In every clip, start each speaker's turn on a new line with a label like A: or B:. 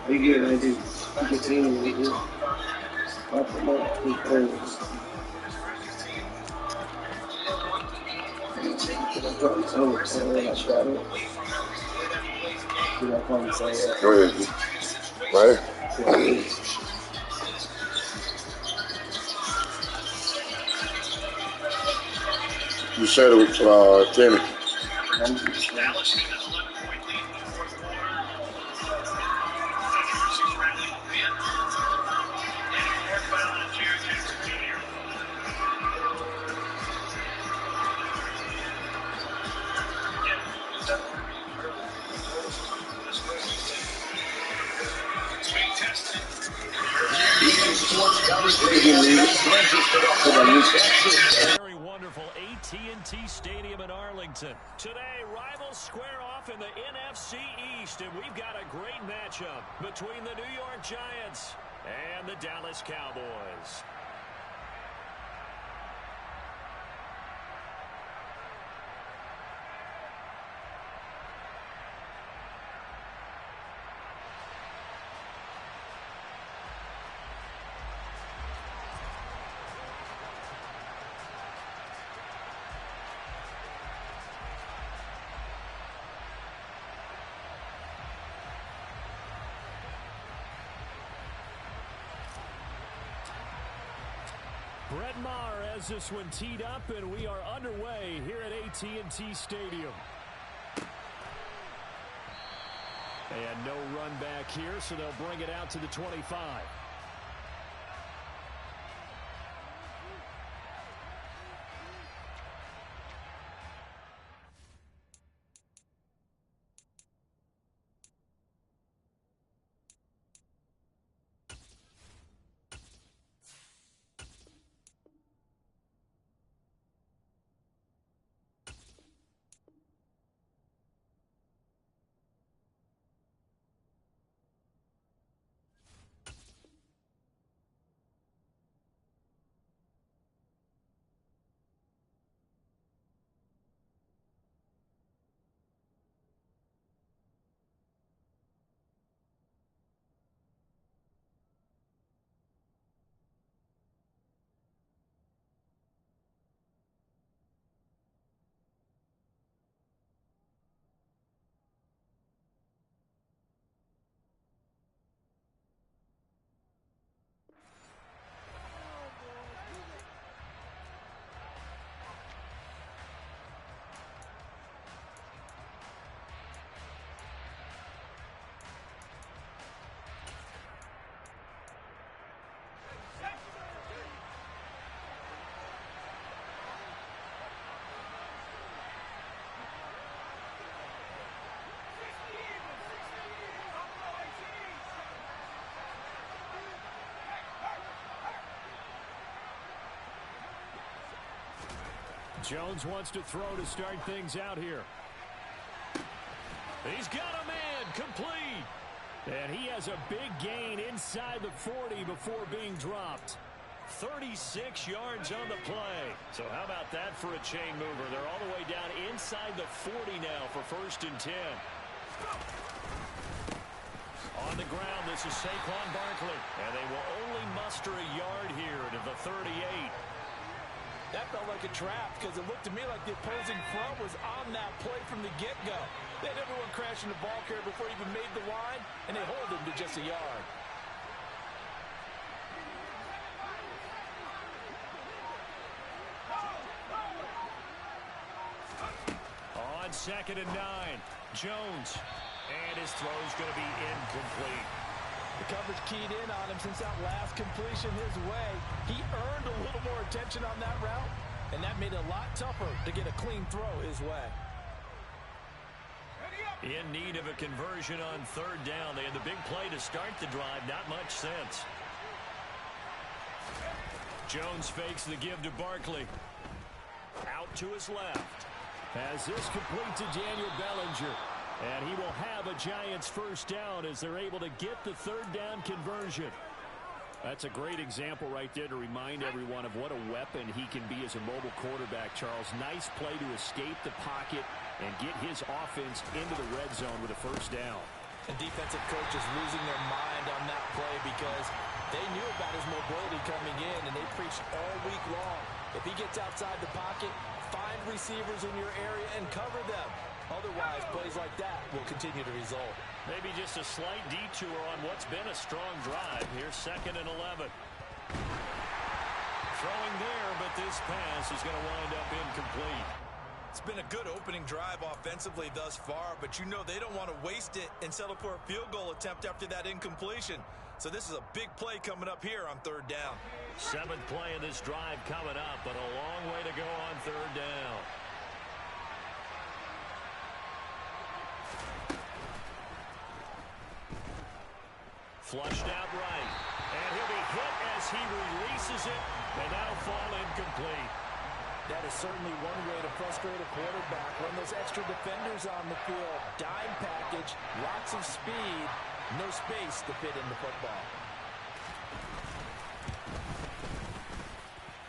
A: They get like this. You can see him with this. I promote his goals. I dropped my own. I got it. Did I come say that?
B: Go ahead. Right?
A: Yeah.
B: You said it with Timmy.
C: Very wonderful AT&T Stadium in Arlington. Today, rivals square off in the NFC East, and we've got a great matchup between the New York Giants and the Dallas Cowboys. Brett Maher has this one teed up, and we are underway here at AT&T Stadium. And no run back here, so they'll bring it out to the 25. Jones wants to throw to start things out here. He's got a man complete. And he has a big gain inside the 40 before being dropped. 36 yards on the play. So how about that for a chain mover? They're all the way down inside the 40 now for 1st and 10. On the ground, this is Saquon Barkley. And they will only muster a yard here to the 38.
D: That felt like a trap because it looked to me like the opposing front was on that play from the get-go. They had everyone crashing the ball carrier before he even made the line, and they hold him to just a yard.
C: On 2nd and 9, Jones. And his throw is going to be incomplete.
D: The coverage keyed in on him since that last completion his way. He earned a little more attention on that route, and that made it a lot tougher to get a clean throw his way.
C: In need of a conversion on 3rd down. They had the big play to start the drive. Not much sense. Jones fakes the give to Barkley. Out to his left. Has this complete to Daniel Bellinger. And he will have a Giants 1st down as they're able to get the 3rd down conversion. That's a great example right there to remind everyone of what a weapon he can be as a mobile quarterback, Charles. Nice play to escape the pocket and get his offense into the red zone with a 1st down.
D: And defensive coaches losing their mind on that play because they knew about his mobility coming in, and they preached all week long. If he gets outside the pocket, find receivers in your area and cover them. Otherwise, plays like that will continue to result.
C: Maybe just a slight detour on what's been a strong drive. Here's 2nd and 11. Throwing there, but this pass is going to wind up incomplete.
D: It's been a good opening drive offensively thus far, but you know they don't want to waste it and settle for a field goal attempt after that incompletion. So this is a big play coming up here on 3rd down.
C: 7th play of this drive coming up, but a long way to go on 3rd down. Flushed out right. And he'll be hit as he releases it, and that'll fall incomplete.
D: That is certainly one way to frustrate a quarterback. Run those extra defenders on the field. Dime package, lots of speed, no space to fit in the football.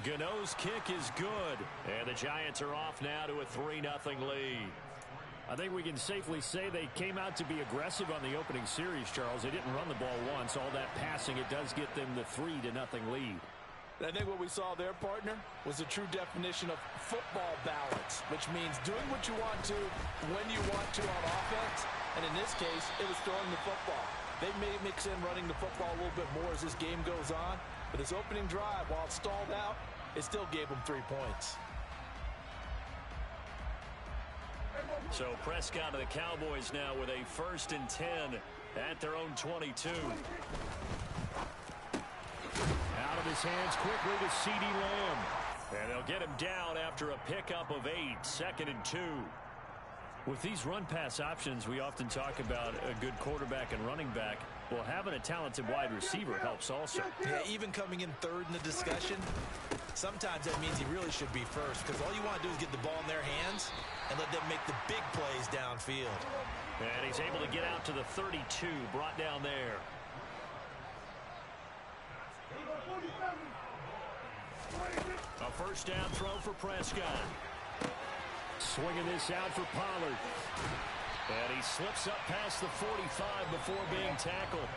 C: Gano's kick is good, and the Giants are off now to a 3-0 lead. I think we can safely say they came out to be aggressive on the opening series, Charles. They didn't run the ball once. All that passing, it does get them the 3-0 lead.
D: I think what we saw there, partner, was a true definition of football balance, which means doing what you want to when you want to on offense. And in this case, it was throwing the football. They may mix in running the football a little bit more as this game goes on. But this opening drive, while it stalled out, it still gave them 3 points.
C: So Prescott of the Cowboys now with a 1st and 10 at their own 22. Out of his hands quickly to CeeDee Lamb. And they'll get him down after a pickup of 8, 2nd and 2. With these run-pass options, we often talk about a good quarterback and running back. Well, having a talented wide receiver helps also.
D: Yeah, even coming in 3rd in the discussion, sometimes that means he really should be first, because all you want to do is get the ball in their hands and let them make the big plays downfield.
C: And he's able to get out to the 32, brought down there. A 1st down throw for Prescott. Swinging this out for Pollard. And he slips up past the 45 before being tackled.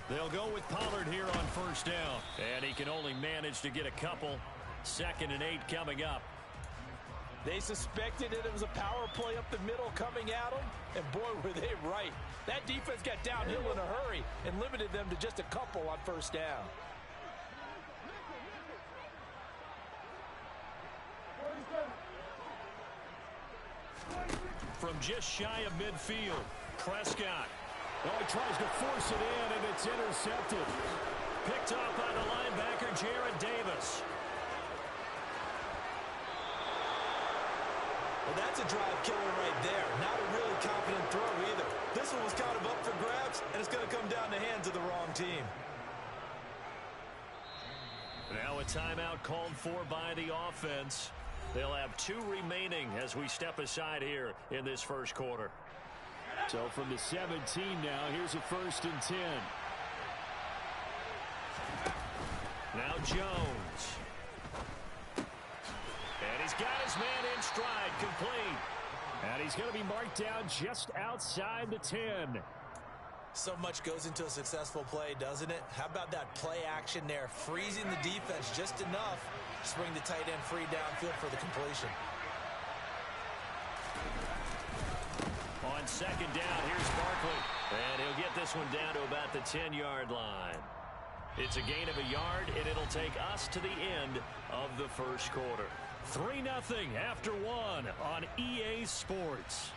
C: They'll go with Pollard here on 1st down. And he can only manage to get a couple. 2nd and 8 coming up.
D: They suspected it was a power play up the middle coming at them, and boy, were they right. That defense got downhill in a hurry and limited them to just a couple on 1st down.
C: From just shy of midfield, Prescott. Oh, he tries to force it in, and it's intercepted. Picked off by the linebacker, Jared Davis.
D: Well, that's a drive killer right there. Not a really confident throw either. This one was kind of up for grabs, and it's going to come down the hands of the wrong team.
C: Now a timeout called for by the offense. They'll have 2 remaining as we step aside here in this 1st quarter. So from the 17 now, here's a 1st and 10. Now Jones. And he's got his man in stride, complete. And he's going to be marked down just outside the 10.
D: So much goes into a successful play, doesn't it? How about that play action there? Freezing the defense just enough to bring the tight end free downfield for the completion.
C: On 2nd down, here's Barkley. And he'll get this one down to about the 10-yard line. It's a gain of a yard, and it'll take us to the end of the 1st quarter. 3-0 after 1 on EA Sports.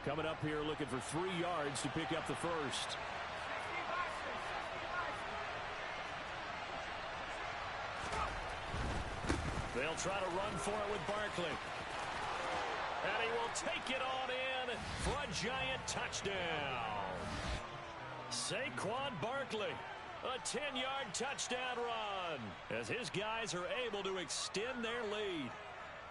C: Coming up here looking for 3 yards to pick up the 1st. They'll try to run for it with Barkley. And he will take it on in for a giant touchdown. Saquon Barkley. A 10-yard touchdown run as his guys are able to extend their lead.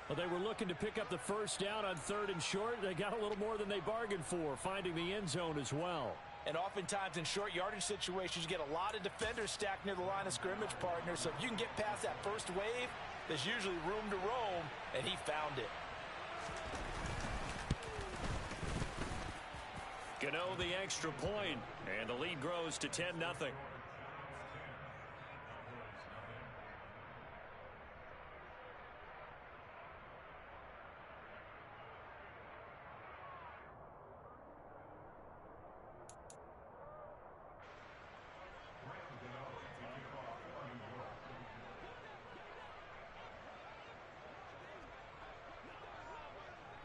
C: Well, they were looking to pick up the first down on 3rd and short. They got a little more than they bargained for, finding the end zone as well.
D: And oftentimes in short yardage situations, you get a lot of defenders stacked near the line of scrimmage, partner. So if you can get past that first wave, there's usually room to roam, and he found it.
C: Gano the extra point, and the lead grows to 10-0.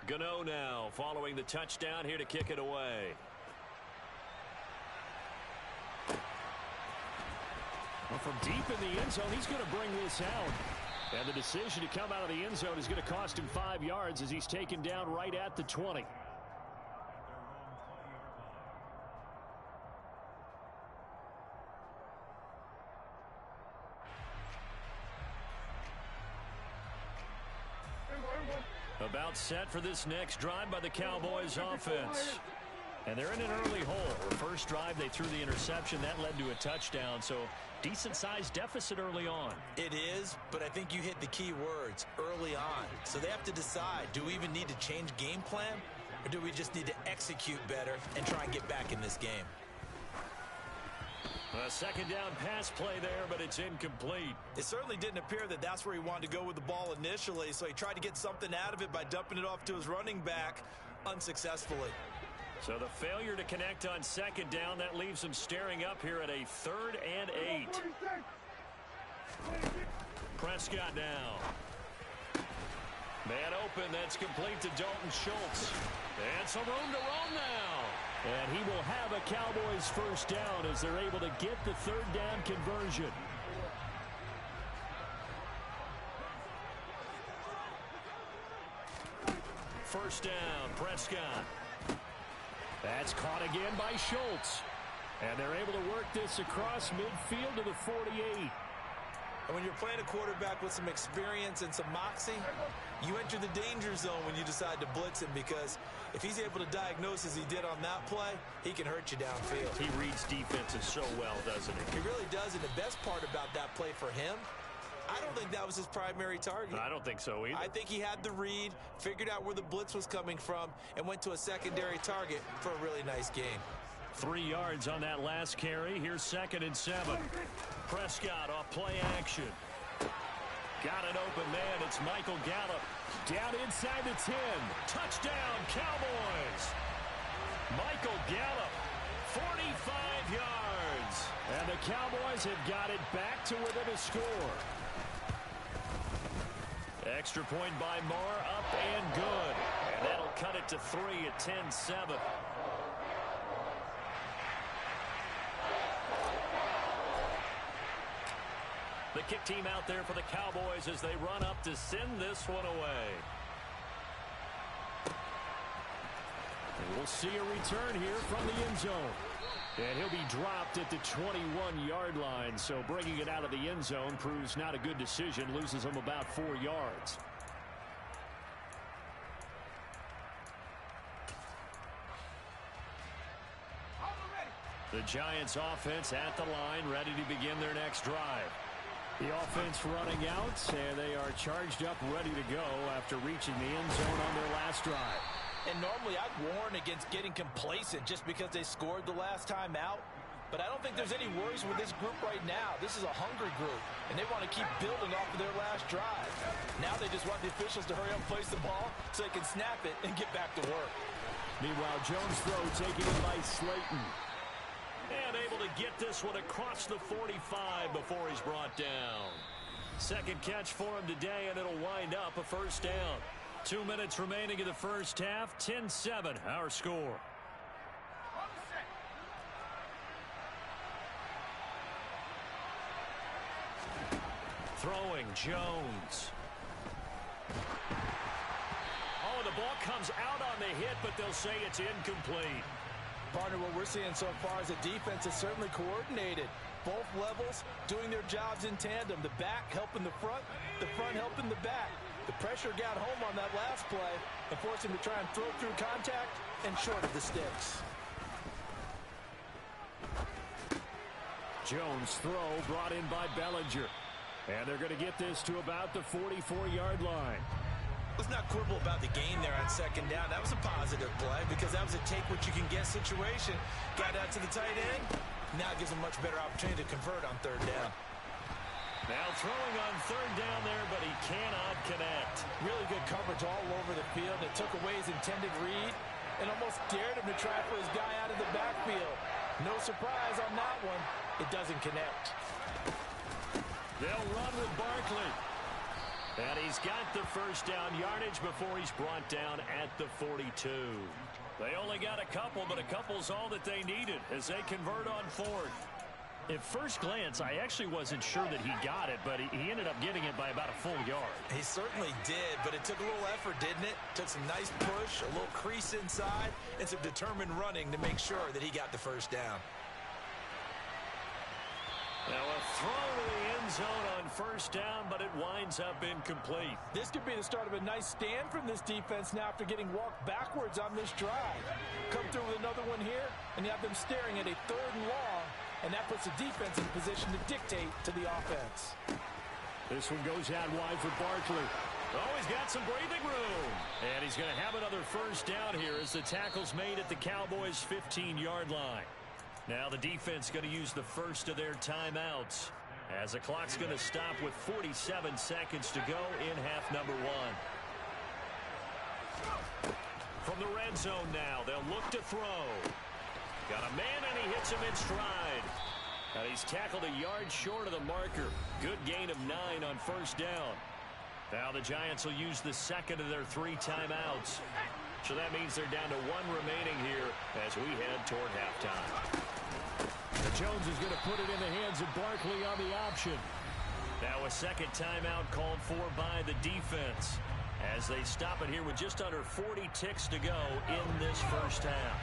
C: Gano now following the touchdown here to kick it away. Well, from deep in the end zone, he's going to bring this out. And the decision to come out of the end zone is going to cost him 5 yards as he's taken down right at the 20. About set for this next drive by the Cowboys offense. And they're in an early hole. The first drive, they threw the interception. That led to a touchdown. So decent-sized deficit early on.
D: It is, but I think you hit the key words, early on. So they have to decide, do we even need to change game plan? Or do we just need to execute better and try and get back in this game?
C: A second down pass play there, but it's incomplete.
D: It certainly didn't appear that that's where he wanted to go with the ball initially, so he tried to get something out of it by dumping it off to his running back unsuccessfully.
C: So the failure to connect on second down, that leaves him staring up here at a 3rd and 8. Prescott now. Man open, that's complete to Dalton Schultz. And some room to roam now. And he will have a Cowboys first down as they're able to get the 3rd down conversion. First down, Prescott. That's caught again by Schultz. And they're able to work this across midfield to the 48.
D: And when you're playing a quarterback with some experience and some moxie, you enter the danger zone when you decide to blitz him, because if he's able to diagnose as he did on that play, he can hurt you downfield.
C: He reads defenses so well, doesn't he?
D: He really does, and the best part about that play for him, I don't think that was his primary target.
C: I don't think so either.
D: I think he had the read, figured out where the blitz was coming from, and went to a secondary target for a really nice gain.
C: 3 yards on that last carry. Here's 2nd and 7. Prescott off play action. Got an open man. It's Michael Gallup. Down inside the 10. Touchdown, Cowboys. Michael Gallup, 45 yards. And the Cowboys have got it back to within a score. Extra point by Moore, up and good. And that'll cut it to 3 at 10-7. The kick team out there for the Cowboys as they run up to send this one away. And we'll see a return here from the end zone. And he'll be dropped at the 21-yard line. So bringing it out of the end zone proves not a good decision. Loses him about 4 yards. The Giants offense at the line, ready to begin their next drive. The offense running out, and they are charged up, ready to go after reaching the end zone on their last drive.
D: And normally I'd warn against getting complacent just because they scored the last time out. But I don't think there's any worries with this group right now. This is a hungry group, and they want to keep building off of their last drive. Now they just want the officials to hurry up and place the ball so they can snap it and get back to work.
C: Meanwhile, Jones' throw taken in by Slayton. And able to get this one across the 45 before he's brought down. Second catch for him today, and it'll wind up a first down. 2 minutes remaining in the first half. 10-7, our score. Throwing, Jones. Oh, the ball comes out on the hit, but they'll say it's incomplete.
D: Partner, what we're seeing so far is the defense is certainly coordinated. both levels doing their jobs in tandem. The back helping the front helping the back. The pressure got home on that last play and forced him to try and throw through contact and short of the sticks.
C: Jones' throw brought in by Bellinger. And they're going to get this to about the 44-yard line.
D: Let's not quibble about the gain there on second down. That was a positive play because that was a take-what-you-can-get situation. Got out to the tight end. Now it gives him a much better opportunity to convert on third down.
C: Now throwing on third down there, but he cannot connect.
D: Really good coverage all over the field. It took away his intended read and almost dared him to try for his guy out of the backfield. No surprise on that one. It doesn't connect.
C: They'll run with Barkley. And he's got the first down yardage before he's brought down at the 42. They only got a couple, but a couple's all that they needed as they convert on fourth. At first glance, I actually wasn't sure that he got it, but he ended up getting it by about a full yard.
D: He certainly did, but it took a little effort, didn't it? Took some nice push, a little crease inside, and some determined running to make sure that he got the first down.
C: Now a throw to the end zone on first down, but it winds up incomplete.
D: This could be the start of a nice stand from this defense now after getting walked backwards on this drive. Come through with another one here, and you have them staring at a third and long, and that puts the defense in position to dictate to the offense.
C: This one goes out wide for Barkley. Oh, he's got some breathing room. And he's going to have another first down here as the tackle's made at the Cowboys' 15-yard line. Now the defense going to use the first of their timeouts as the clock's going to stop with 47 seconds to go in half number one. From the red zone now, they'll look to throw. Got a man, and he hits him in stride. And he's tackled a yard short of the marker. Good gain of 9 on first down. Now the Giants will use the second of their 3 timeouts. So that means they're down to 1 remaining here as we head toward halftime. Jones is going to put it in the hands of Barkley on the option. Now a second timeout called for by the defense as they stop it here with just under 40 ticks to go in this first half.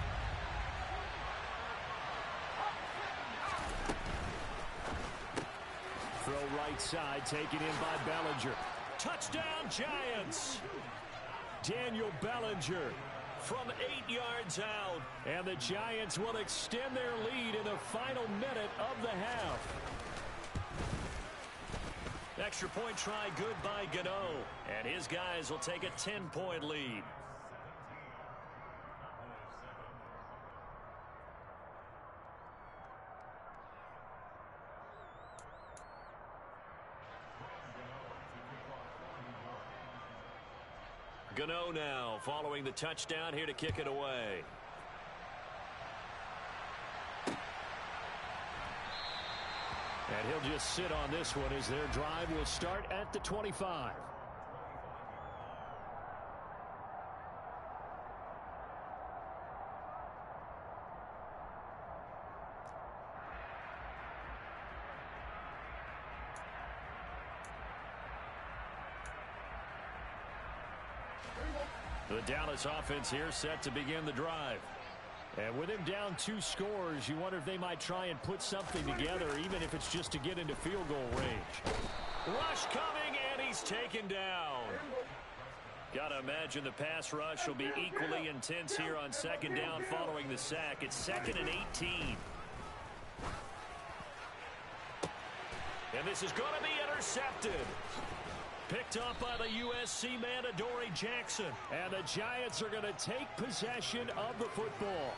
C: Throw right side, taken in by Bellinger. Touchdown, Giants! Daniel Bellinger from 8 yards out, and the Giants will extend their lead in the final minute of the half. Extra point try good by Gano, and his guys will take a 10-point lead. Gano now following the touchdown here to kick it away. And he'll just sit on this one as their drive will start at the 25. The Dallas offense here set to begin the drive. And with him down 2 scores, you wonder if they might try and put something together, even if it's just to get into field goal range. Rush coming, and he's taken down. Got to imagine the pass rush will be equally intense here on second down following the sack. It's 2nd and 18. And this is going to be intercepted. Picked up by the USC man, Adoree Jackson. And the Giants are going to take possession of the football.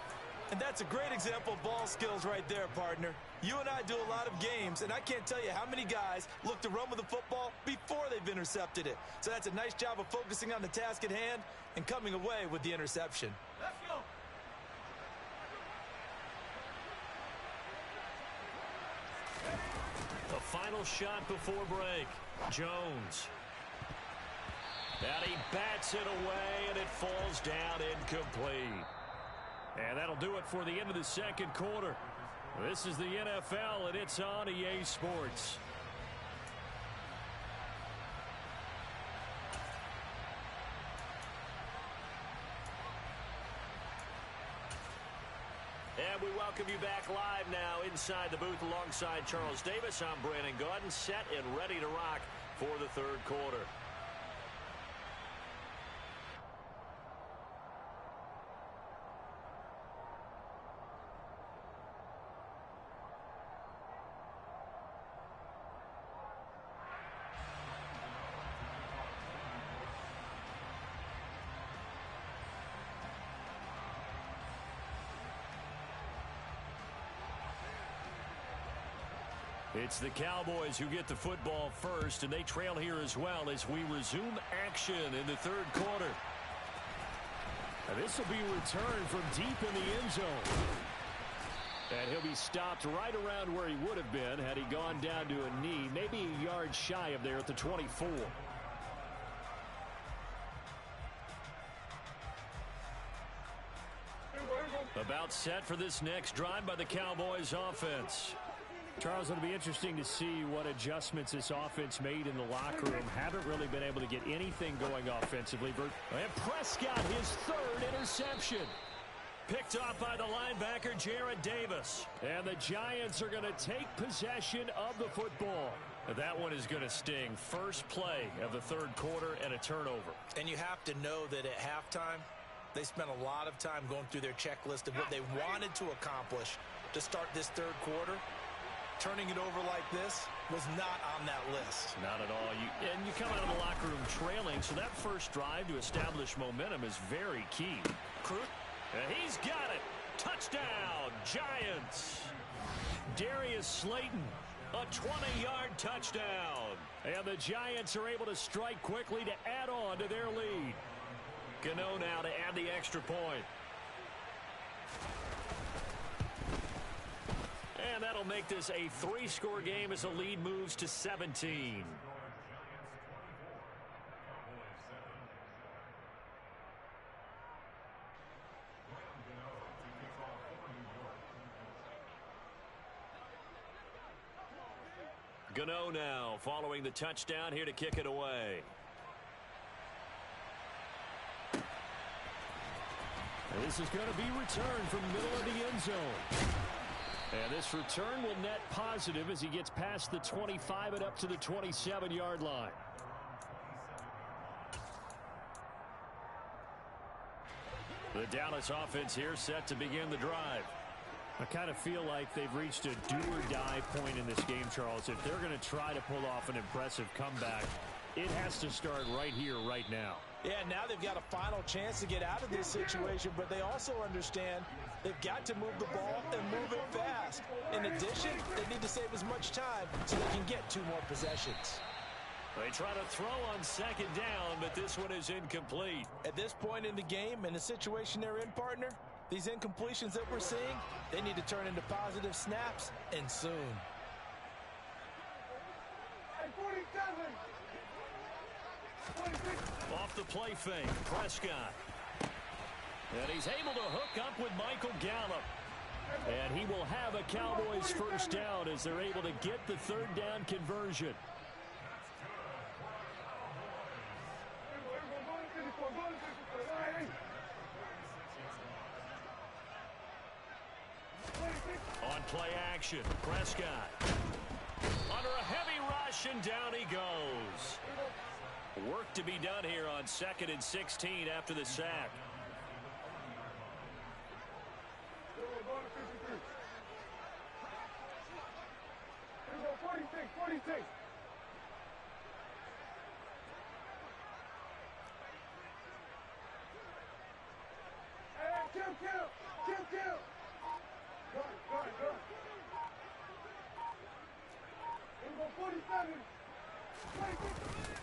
D: And that's a great example of ball skills right there, partner. You and I do a lot of games, and I can't tell you how many guys look to run with the football before they've intercepted it. So that's a nice job of focusing on the task at hand and coming away with the interception. Let's go.
C: The final shot before break. Jones. And he bats it away, and it falls down incomplete. And that'll do it for the end of the second quarter. This is the NFL, and it's on Yeye Sports. And we welcome you back live now inside the booth alongside Charles Davis. I'm Brandon Gaudin, set and ready to rock for the third quarter. It's the Cowboys who get the football first, and they trail here as well as we resume action in the third quarter. And this will be returned from deep in the end zone. And he'll be stopped right around where he would have been had he gone down to a knee, maybe a yard shy of there at the 24. About set for this next drive by the Cowboys offense. Charles, it'll be interesting to see what adjustments this offense made in the locker room. Haven't really been able to get anything going offensively. And Prescott, his third interception. Picked off by the linebacker, Jarrad Davis. And the Giants are going to take possession of the football. That one is going to sting. First play of the third quarter and a turnover.
D: And you have to know that at halftime, they spent a lot of time going through their checklist of what they wanted to accomplish to start this third quarter. Turning it over like this was not on that list. Not at all. And you come out of the locker room trailing, so that first drive to establish momentum is very key. And he's got it. Touchdown, Giants. Darius Slayton, a 20-yard touchdown. And the Giants are able to strike quickly to add on to their lead. Gano now to add the extra point. And that'll make this a 3-score game as the lead moves to 17. Gano now following the touchdown here to kick it away. And this is going to be returned from middle of the end zone. And this return will net positive as he gets past the 25 and up to the 27-yard line. The Dallas offense here set to begin the drive. I kind of feel like they've reached a do-or-die point in this game, Charles. If they're going to try to pull off an impressive comeback, it has to start right here, right now.
E: Yeah, now they've got a final chance to get out of this situation, but they also understand they've got to move the ball and move it fast. In addition, they need to save as much time so they can get 2 more possessions.
C: They try to throw on second down, but this one is incomplete.
E: At this point in the game, in the situation they're in, partner, these incompletions that we're seeing, they need to turn into positive snaps, and soon.
C: Off the play fake, Prescott. And he's able to hook up with Michael Gallup. And he will have a Cowboys first down as they're able to get the third down conversion. On play action, Prescott. Under a heavy rush, and down he goes. Work to be done here on 2nd and 16 after the sack.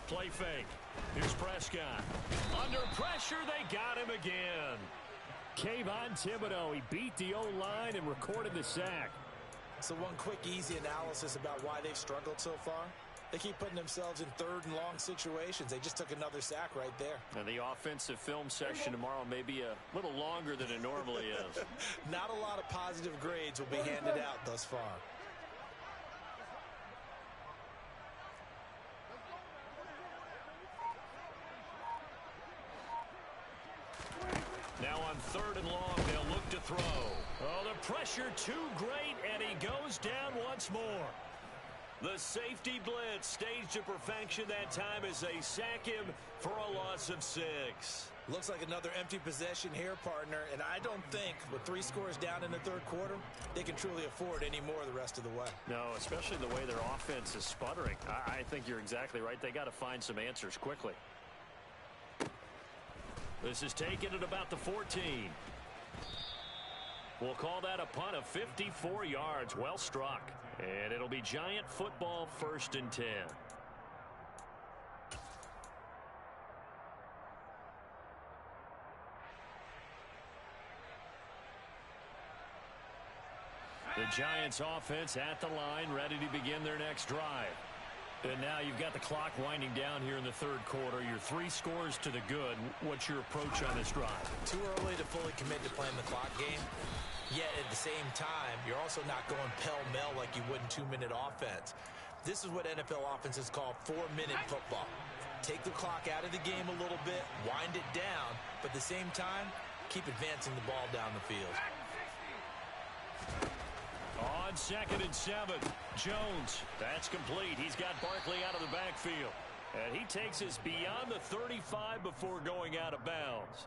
C: Play fake. Here's Prescott. Under pressure, they got him again. Kayvon Thibodeau, he beat the O-line and recorded the sack.
E: So one quick, easy analysis about why they've struggled so far. They keep putting themselves in 3rd and long situations. They just took another sack right there.
C: And the offensive film section tomorrow may be a little longer than it normally is.
E: Not a lot of positive grades will be handed out thus far.
C: Now on 3rd and long, they'll look to throw. Oh, the pressure too great, and he goes down once more. The safety blitz staged to perfection that time as they sack him for a loss of 6.
E: Looks like another empty possession here, partner, and I don't think with 3 scores down in the 3rd quarter, they can truly afford any more the rest of the way.
C: No, especially the way their offense is sputtering. I think you're exactly right. They got to find some answers quickly. This is taken at about the 14. We'll call that a punt of 54 yards. Well struck. And it'll be Giant football, 1st and 10. The Giants offense at the line, ready to begin their next drive. And now you've got the clock winding down here in the 3rd quarter. You're 3 scores to the good. What's your approach on this drive?
E: Too early to fully commit to playing the clock game. Yet at the same time, you're also not going pell-mell like you would in 2-minute offense. This is what NFL offenses call 4-minute football. Take the clock out of the game a little bit, wind it down, but at the same time, keep advancing the ball down the field.
C: On 2nd and 7, Jones. That's complete. He's got Barkley out of the backfield. And he takes us beyond the 35 before going out of bounds.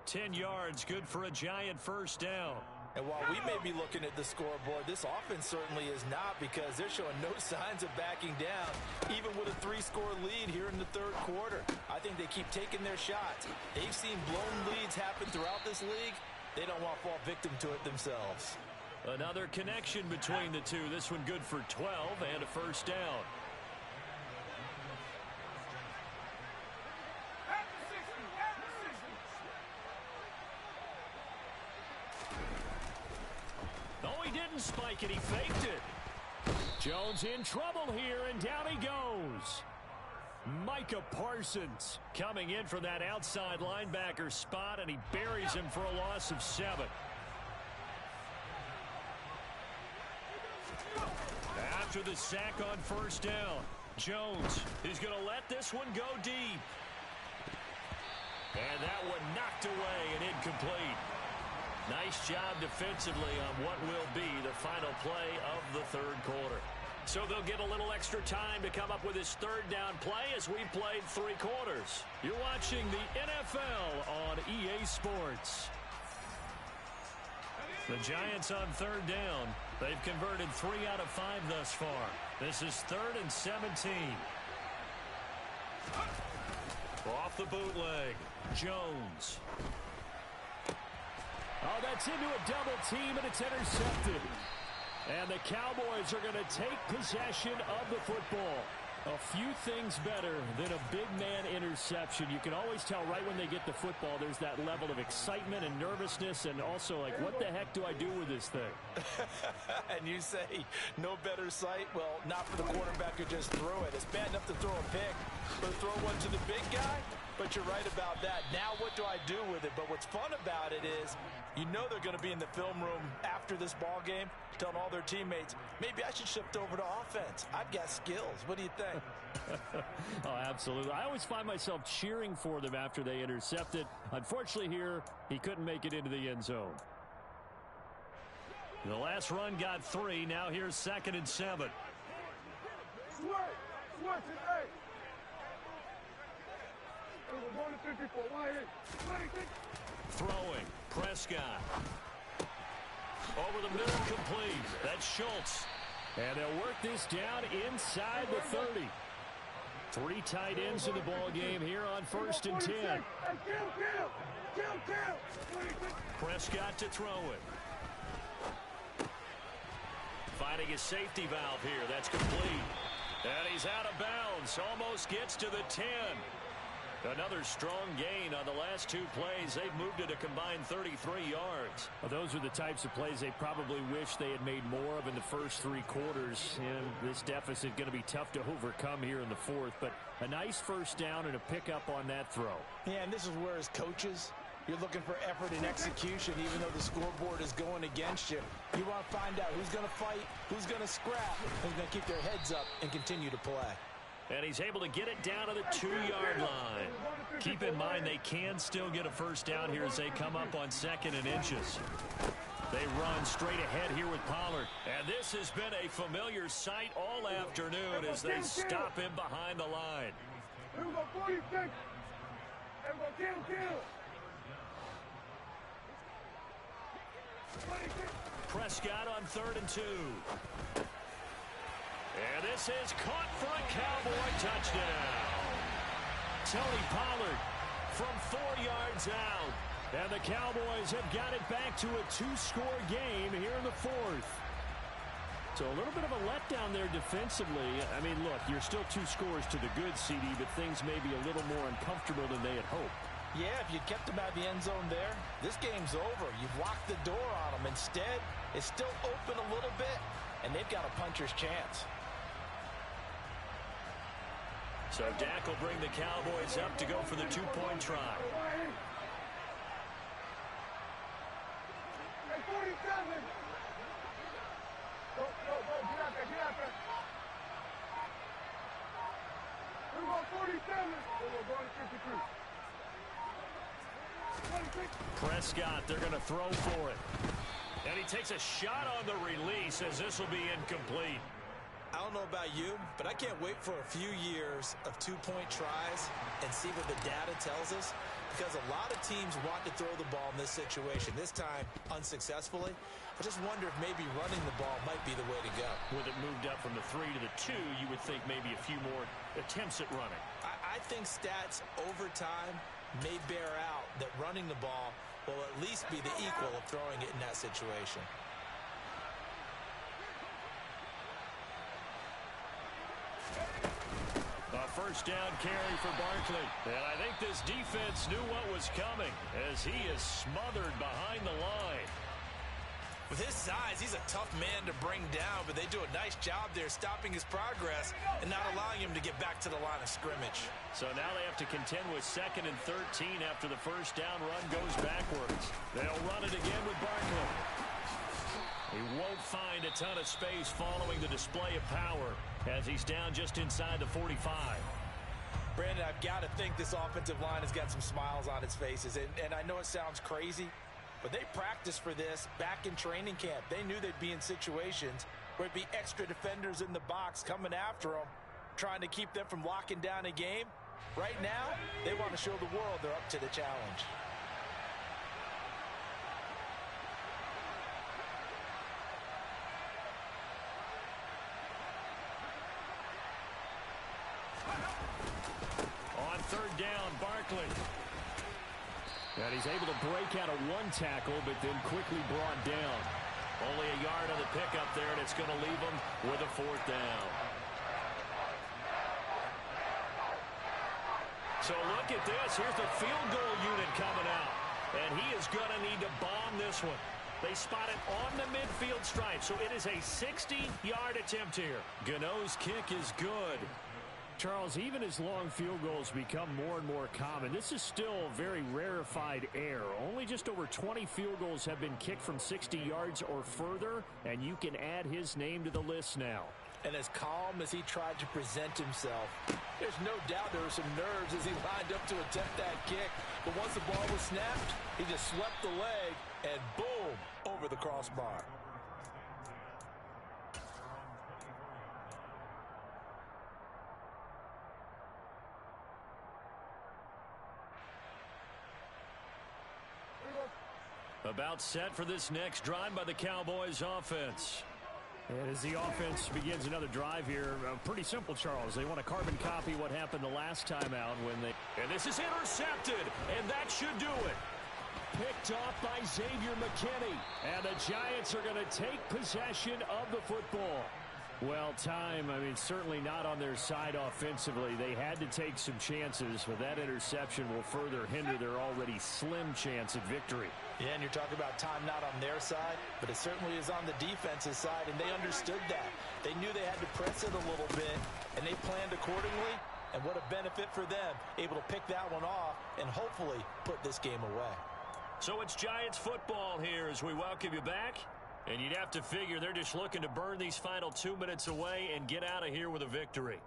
C: 10 yards, good for a Giant 1st down.
E: And while we may be looking at the scoreboard, this offense certainly is not, because they're showing no signs of backing down, even with a 3-score lead here in the 3rd quarter. I think they keep taking their shots. They've seen blown leads happen throughout this league. They don't want to fall victim to it themselves.
C: Another connection between the two. This one good for 12 and a 1st down. Oh, he didn't spike it. He faked it. Jones in trouble here, and down he goes. Micah Parsons coming in from that outside linebacker spot, and he buries him for a loss of 7. After the sack on 1st down, Jones is going to let this one go deep. And that one knocked away and incomplete. Nice job defensively on what will be the final play of the 3rd quarter. So they'll get a little extra time to come up with his 3rd down play as we played 3 quarters. You're watching the NFL on EA Sports. The Giants on 3rd down. They've converted 3 out of 5 thus far. This is 3rd and 17. Off the bootleg, Jones. Oh, that's into a double team, and it's intercepted. And the Cowboys are going to take possession of the football. A few things better than a big man interception. You can always tell right when they get the football, there's that level of excitement and nervousness, and also like, what the heck do I do with this thing?
E: And you say no better sight? Well, not for the quarterback who just threw it. It's bad enough to throw a pick, but throw one to the big guy? But you're right about that. Now what do I do with it? But what's fun about it is you know they're going to be in the film room after this ball game telling all their teammates, maybe I should shift over to offense. I've got skills. What do you think?
C: Oh, absolutely. I always find myself cheering for them after they intercept it. Unfortunately here, he couldn't make it into the end zone. The last run got 3. Now here's 2nd and 7. Throwing. Prescott. Over the middle, complete. That's Schultz. And they'll work this down inside the 30. 3 tight ends in the ball game here on 1st and 10. Prescott to throw it. Finding a safety valve here. That's complete. And he's out of bounds. Almost gets to the 10. Another strong gain on the last 2 plays. They've moved it a combined 33 yards. Well, those are the types of plays they probably wish they had made more of in the first 3 quarters. And this deficit going to be tough to overcome here in the 4th. But a nice 1st down and a pickup on that throw.
E: Yeah, and this is where as coaches, you're looking for effort and execution even though the scoreboard is going against you. You want to find out who's going to fight, who's going to scrap, who's going to keep their heads up and continue to play.
C: And he's able to get it down to the 2-yard line. Keep in mind they can still get a first down here as they come up on 2nd and inches. They run straight ahead here with Pollard. And this has been a familiar sight all afternoon as they stop him behind the line. Prescott on 3rd and 2. And this is caught for a Cowboy touchdown. Tony Pollard from 4 yards out. And the Cowboys have got it back to a 2-score game here in the 4th. So a little bit of a letdown there defensively. I mean, look, you're still 2 scores to the good, CD, but things may be a little more uncomfortable than they had hoped.
E: Yeah, if you kept them out of the end zone there, this game's over. You've locked the door on them. Instead, it's still open a little bit, and they've got a puncher's chance.
C: So Dak will bring the Cowboys up to go for the 2-point try. Prescott, they're going to throw for it. And he takes a shot on the release as this will be incomplete.
E: I don't know about you, but I can't wait for a few years of 2-point tries and see what the data tells us, because a lot of teams want to throw the ball in this situation. This time, unsuccessfully. I just wonder if maybe running the ball might be the way to go.
C: With it moved up from the 3 to the 2, you would think maybe a few more attempts at running.
E: I think stats over time may bear out that running the ball will at least be the equal of throwing it in that situation.
C: A first down carry for Barkley. And I think this defense knew what was coming as he is smothered behind the line.
E: With his size, he's a tough man to bring down, but they do a nice job there stopping his progress and not allowing him to get back to the line of scrimmage.
C: So now they have to contend with 2nd and 13 after the first down run goes backwards. They'll run it again with Barkley. He won't find a ton of space following the display of power as he's down just inside the 45.
E: Brandon, I've got to think this offensive line has got some smiles on its faces. And I know it sounds crazy, but they practiced for this back in training camp. They knew they'd be in situations where it'd be extra defenders in the box coming after them, trying to keep them from locking down a game. Right now, they want to show the world they're up to the challenge.
C: On 3rd down, Barkley. And he's able to break out of 1 tackle, but then quickly brought down. Only a yard on the pickup there, and it's going to leave him with a 4th down. So look at this. Here's the field goal unit coming out. And he is going to need to bomb this one. They spot it on the midfield stripe, so it is a 60-yard attempt here. Gano's kick is good. Charles, even as long field goals become more and more common, this is still very rarefied air. Only just over 20 field goals have been kicked from 60 yards or further, and you can add his name to the list now.
E: And as calm as he tried to present himself, there's no doubt there were some nerves as he lined up to attempt that kick. But once the ball was snapped, he just swept the leg and boom, over the crossbar.
C: About set for this next drive by the Cowboys offense. And as the offense begins another drive here, pretty simple, Charles. They want to carbon copy what happened the last time out when they... And this is intercepted, and that should do it. Picked off by Xavier McKinney. And the Giants are going to take possession of the football. Well, time, I mean, certainly not on their side offensively. They had to take some chances, but that interception will further hinder their already slim chance at victory.
E: Yeah, and you're talking about time not on their side, but it certainly is on the defensive side, and they understood that. They knew they had to press it a little bit, and they planned accordingly, and what a benefit for them, able to pick that one off and hopefully put this game away.
C: So it's Giants football here as we welcome you back. And you'd have to figure they're just looking to burn these final 2 minutes away and get out of here with a victory.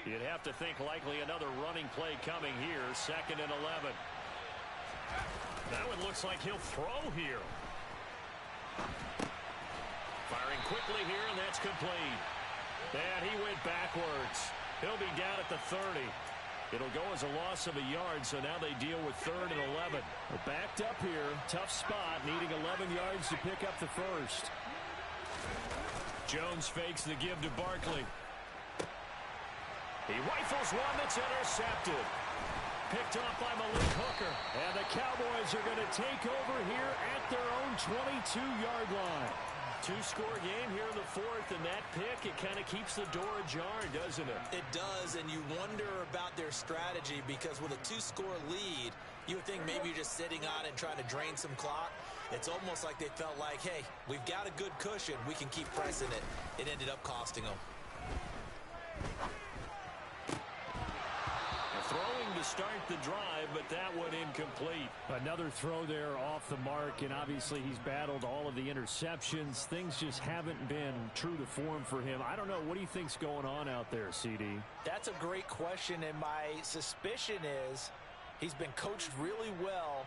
C: You'd have to think likely another running play coming here. 2nd and 11. That one looks like he'll throw here. Firing quickly here, and that's complete. And he went backwards. He'll be down at the 30. It'll go as a loss of a yard, so now they deal with 3rd and 11. They're backed up here. Tough spot, needing 11 yards to pick up the first. Jones fakes the give to Barkley. He rifles one that's intercepted. Picked off by Malik Hooker. And the Cowboys are going to take over here at their own 22-yard line. Two-score game here in the 4th, and that pick, it kind of keeps the door ajar, doesn't it?
E: It does, and you wonder about their strategy because with a 2-score lead, you would think maybe you're just sitting on it and trying to drain some clock. It's almost like they felt like, hey, we've got a good cushion. We can keep pressing it. It ended up costing them.
C: Throwing to start the drive, but that one incomplete. Another throw there off the mark, and obviously he's battled all of the interceptions. Things just haven't been true to form for him. I don't know. What do you think's going on out there, CD?
E: That's a great question, and my suspicion is he's been coached really well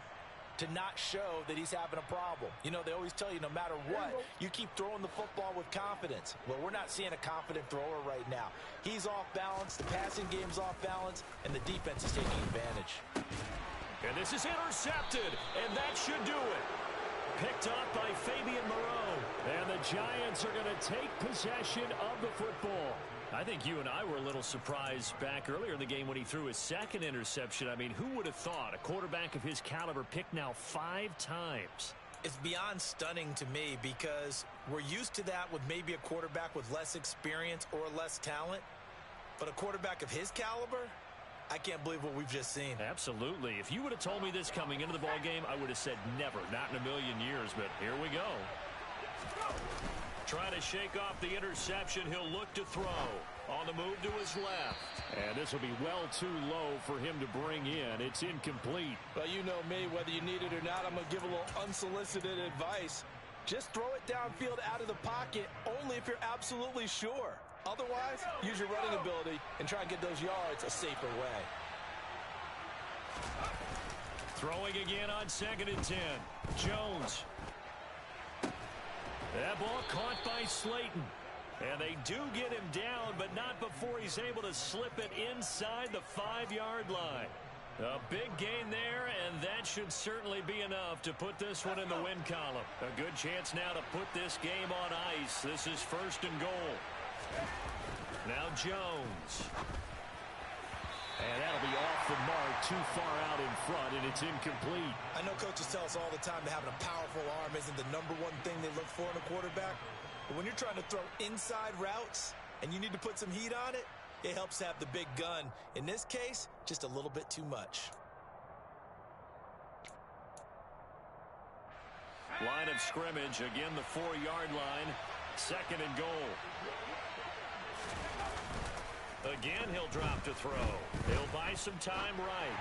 E: to not show that he's having a problem. You know, they always tell you no matter what, you keep throwing the football with confidence. Well, we're not seeing a confident thrower right now. He's off balance, the passing game's off balance, and the defense is taking advantage.
C: And this is intercepted, and that should do it. Picked up by Fabian Moreau, and the Giants are going to take possession of the football. I think you and I were a little surprised back earlier in the game when he threw his 2nd interception. I mean, who would have thought a quarterback of his caliber picked now 5 times?
E: It's beyond stunning to me because we're used to that with maybe a quarterback with less experience or less talent. But a quarterback of his caliber, I can't believe what we've just seen.
C: Absolutely. If you would have told me this coming into the ballgame, I would have said never, not in a million years. But here we go. Trying to shake off the interception. He'll look to throw. On the move to his left. And this will be well too low for him to bring in. It's incomplete.
E: Well, you know me, whether you need it or not, I'm going to give a little unsolicited advice. Just throw it downfield out of the pocket only if you're absolutely sure. Otherwise, use your running ability and try and get those yards a safer way.
C: Throwing again on 2nd and 10. Jones. That ball caught by Slayton. And they do get him down, but not before he's able to slip it inside the 5-yard line. A big gain there, and that should certainly be enough to put this one in the win column. A good chance now to put this game on ice. This is 1st and goal. Now Jones. And that'll be off the mark, too far out in front, and it's incomplete.
E: I know coaches tell us all the time that having a powerful arm isn't the #1 thing they look for in a quarterback. But when you're trying to throw inside routes and you need to put some heat on it, it helps have the big gun. In this case, just a little bit too much.
C: Line of scrimmage, again the 4-yard line, 2nd and goal. Again, he'll drop to throw. He'll buy some time right.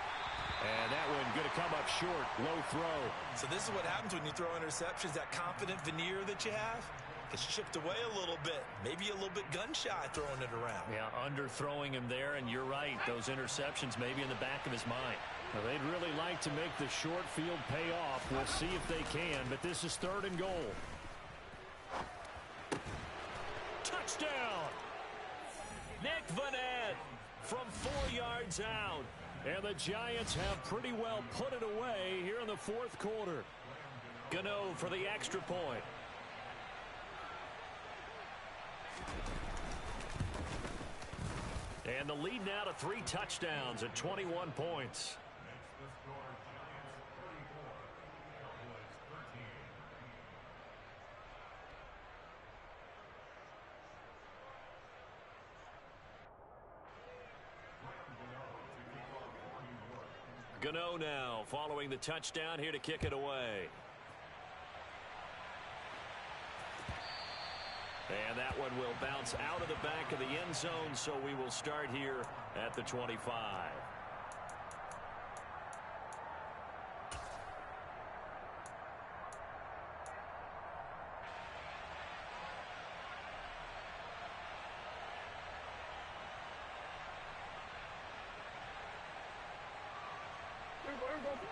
C: And that one going to come up short. Low throw.
E: So this is what happens when you throw interceptions. That confident veneer that you have gets chipped away a little bit. Maybe a little bit gun-shy throwing it around.
C: Yeah, underthrowing him there, and you're right. Those interceptions may be in the back of his mind. Well, they'd really like to make the short field pay off. We'll see if they can, but this is 3rd and goal. Touchdown! Nick Vanette from 4 yards out. And the Giants have pretty well put it away here in the 4th quarter. Gano for the extra point. And the lead now to 3 touchdowns at 21 points. Gano now following the touchdown here to kick it away. And that one will bounce out of the back of the end zone, so we will start here at the 25.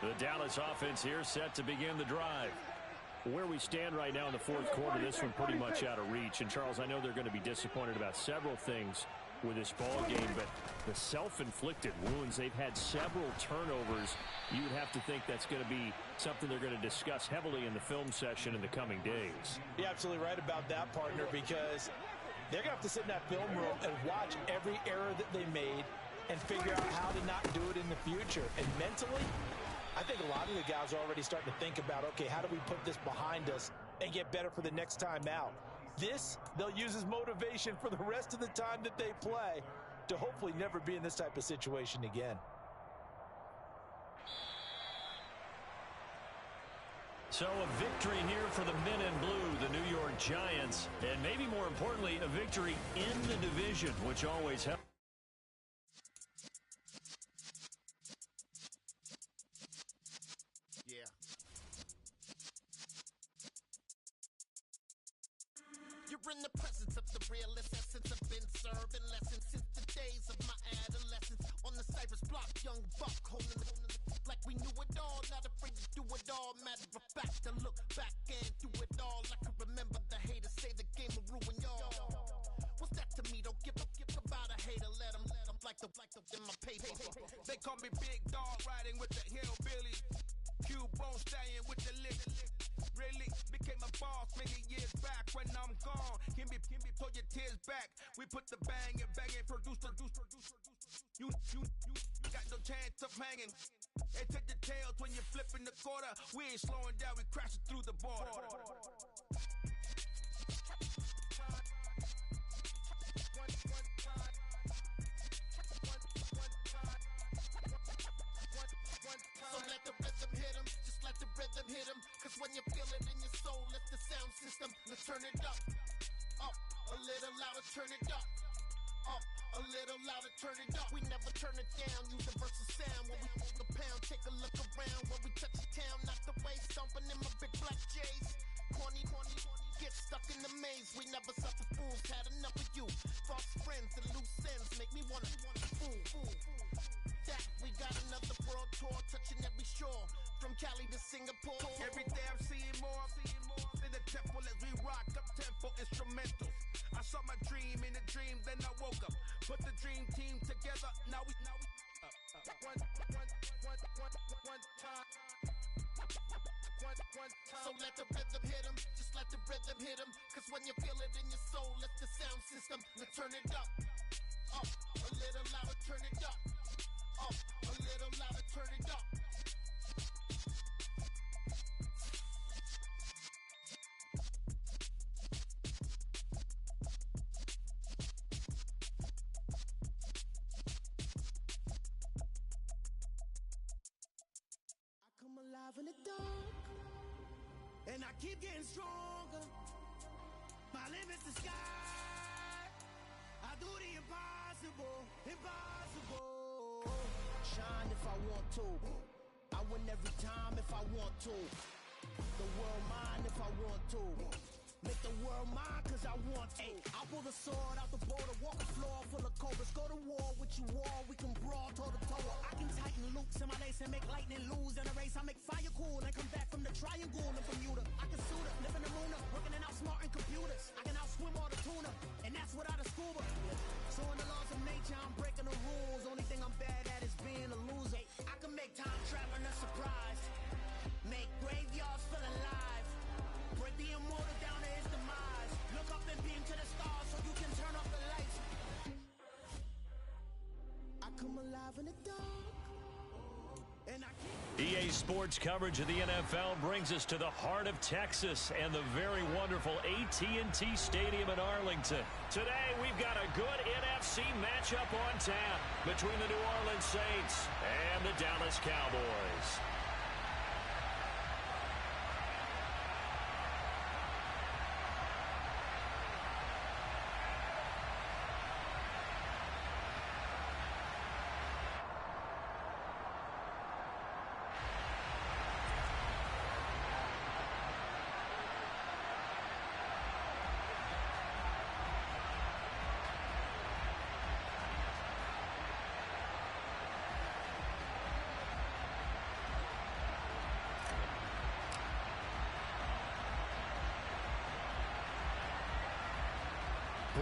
C: The Dallas offense here set to begin the drive. Where we stand right now in the fourth quarter, this one pretty much out of reach. And, Charles, I know they're going to be disappointed about several things with this ball game, but the self-inflicted wounds, they've had several turnovers. You would have to think that's going to be something they're going to discuss heavily in the film session in the coming days.
E: You're absolutely right about that, partner, because they're going to have to sit in that film room and watch every error that they made and figure out how to not do it in the future. And mentally, I think a lot of the guys are already starting to think about, okay, how do we put this behind us and get better for the next time out? This, they'll use as motivation for the rest of the time that they play to hopefully never be in this type of situation again.
C: So a victory here for the men in blue, the New York Giants, and maybe more importantly, a victory in the division, which always helps.
F: Yeah. You're in the presence of the realest essence. I've been serving lessons since the days of my adolescence. On the Cypress block, young buck holding the like we knew it all, not afraid to do it all. Matter of fact, to look back and do it all. I can remember the haters say the game will ruin y'all. What's that to me? Don't give about a hater. Let them like the in my paper.
G: They call me Big Dog, riding with the hillbillies. Q-Bone staying with the lick. Really became a boss many years back. When I'm gone, can be pull your tears back. We put the bang and produce. You got no chance of hanging. They take the tails when you're flipping the quarter. We ain't slowing down, we crashing through the border.
F: So let the rhythm hit him, just let the rhythm hit him. Cause when you feel it in your soul, lift the sound system. Let's turn it up, a little louder, turn it up. A little louder, turn it up. We never turn it down, universal sound. When we move the pound, take a look around. When we touch the town, knock the way, stomping in my big black J's. Corny, get stuck in the maze. We never suffer fools, had enough of you. False friends and loose ends make me wanna fool. That we got another world tour, touching every shore, from Cali to Singapore.
G: Every day I'm seeing more in the temple as we rock up tempo instrumentals. I saw my dream in a dream, then I woke up. Put the dream team together, now we one time.
F: So let the rhythm hit him, just let the rhythm hit him. Cause when you feel it in your soul, lift the sound system. Let's turn it up, a little louder, turn it up. A little louder, turn it up.
H: I come alive in the dark, and I keep getting stronger. My limit's the sky. I do the impossible. Shine if I want to. I win every time if I want to. The world mine if I want to. Make the world mine cause I want to. I'll pull the sword out the border, walk a floor full of cobras. Go to war with you all, we can brawl toe to toe. I can tighten loops in my lace and make lightning lose in a race. I make fire cool and come back from the triangle in Bermuda. I can suit up, live in the Luna, working and outsmarting computers. I can outswim all the tuna, and that's without a scuba. So in the laws of nature, I'm breaking the rules. Only thing I'm bad at is being a loser. I can make time traveling a surprise. Make graveyards feel alive. Break the immortal down to his demise. Look up and beam to the stars so you can turn off the lights. I come alive in the dark. And I
C: EA Sports coverage of the NFL brings us to the heart of Texas and the very wonderful AT&T Stadium in Arlington. Today, we've got a good NFC matchup on tap between the New Orleans Saints and the Dallas Cowboys.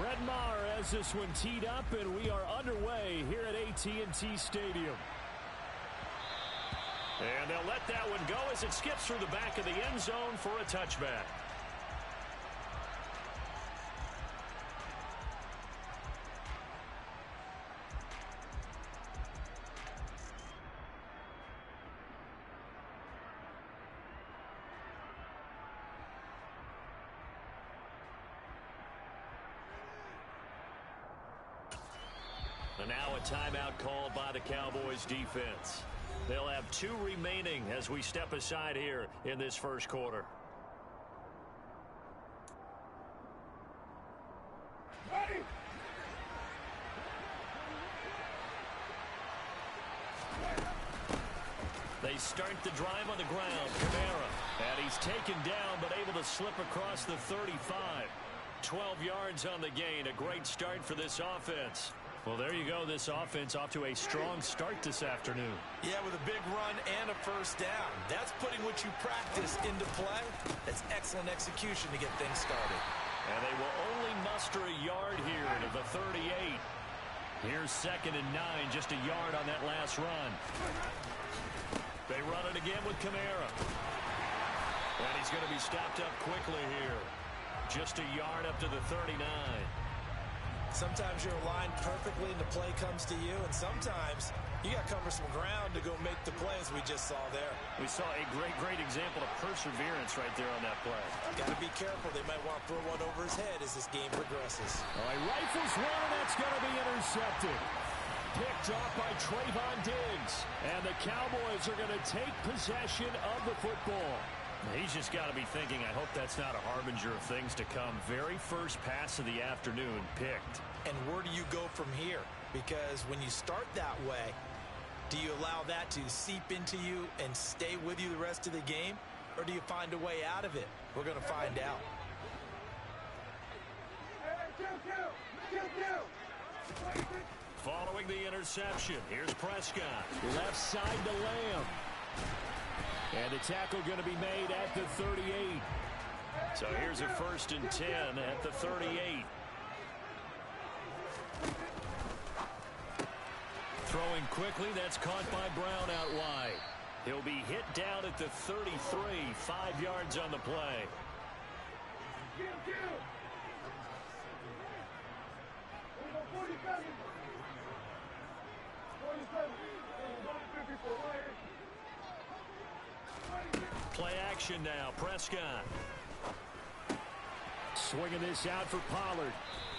C: Brett Maher has this one teed up, and we are underway here at AT&T Stadium. And they'll let that one go as it skips through the back of the end zone for a touchback. And now a timeout called by the Cowboys defense. They'll have 2 remaining as we step aside here in this first quarter. They start the drive on the ground. Kamara. And he's taken down but able to slip across the 35. 12 yards on the gain. A great start for this offense. Well, there you go. This offense off to a strong start this afternoon.
E: Yeah, with a big run and a first down. That's putting what you practice into play. That's excellent execution to get things started.
C: And they will only muster a yard here to the 38. Here's 2nd and 9, just a yard on that last run. They run it again with Kamara. And he's going to be stopped up quickly here. Just a yard up to the 39.
E: Sometimes you're aligned perfectly and the play comes to you, and sometimes you got to cover some ground to go make the play, as we just saw there.
C: We saw a great example of perseverance right there on that play.
E: Got to be careful. They might want to throw one over his head as this game progresses.
C: All right, rifles one, and that's going to be intercepted. Picked off by Trayvon Diggs. And the Cowboys are going to take possession of the football. He's just got to be thinking, I hope that's not a harbinger of things to come. Very first pass of the afternoon picked.
E: And where do you go from here? Because when you start that way, do you allow that to seep into you and stay with you the rest of the game? Or do you find a way out of it? We're going to find out.
C: Following the interception, here's Prescott. Left side to Lamb. And the tackle going to be made at the 38. So here's a 1st and 10 at the 38. Throwing quickly, that's caught by Brown out wide. He'll be hit down at the 33, 5 yards on the play. Play action now. Prescott. Swinging this out for Pollard.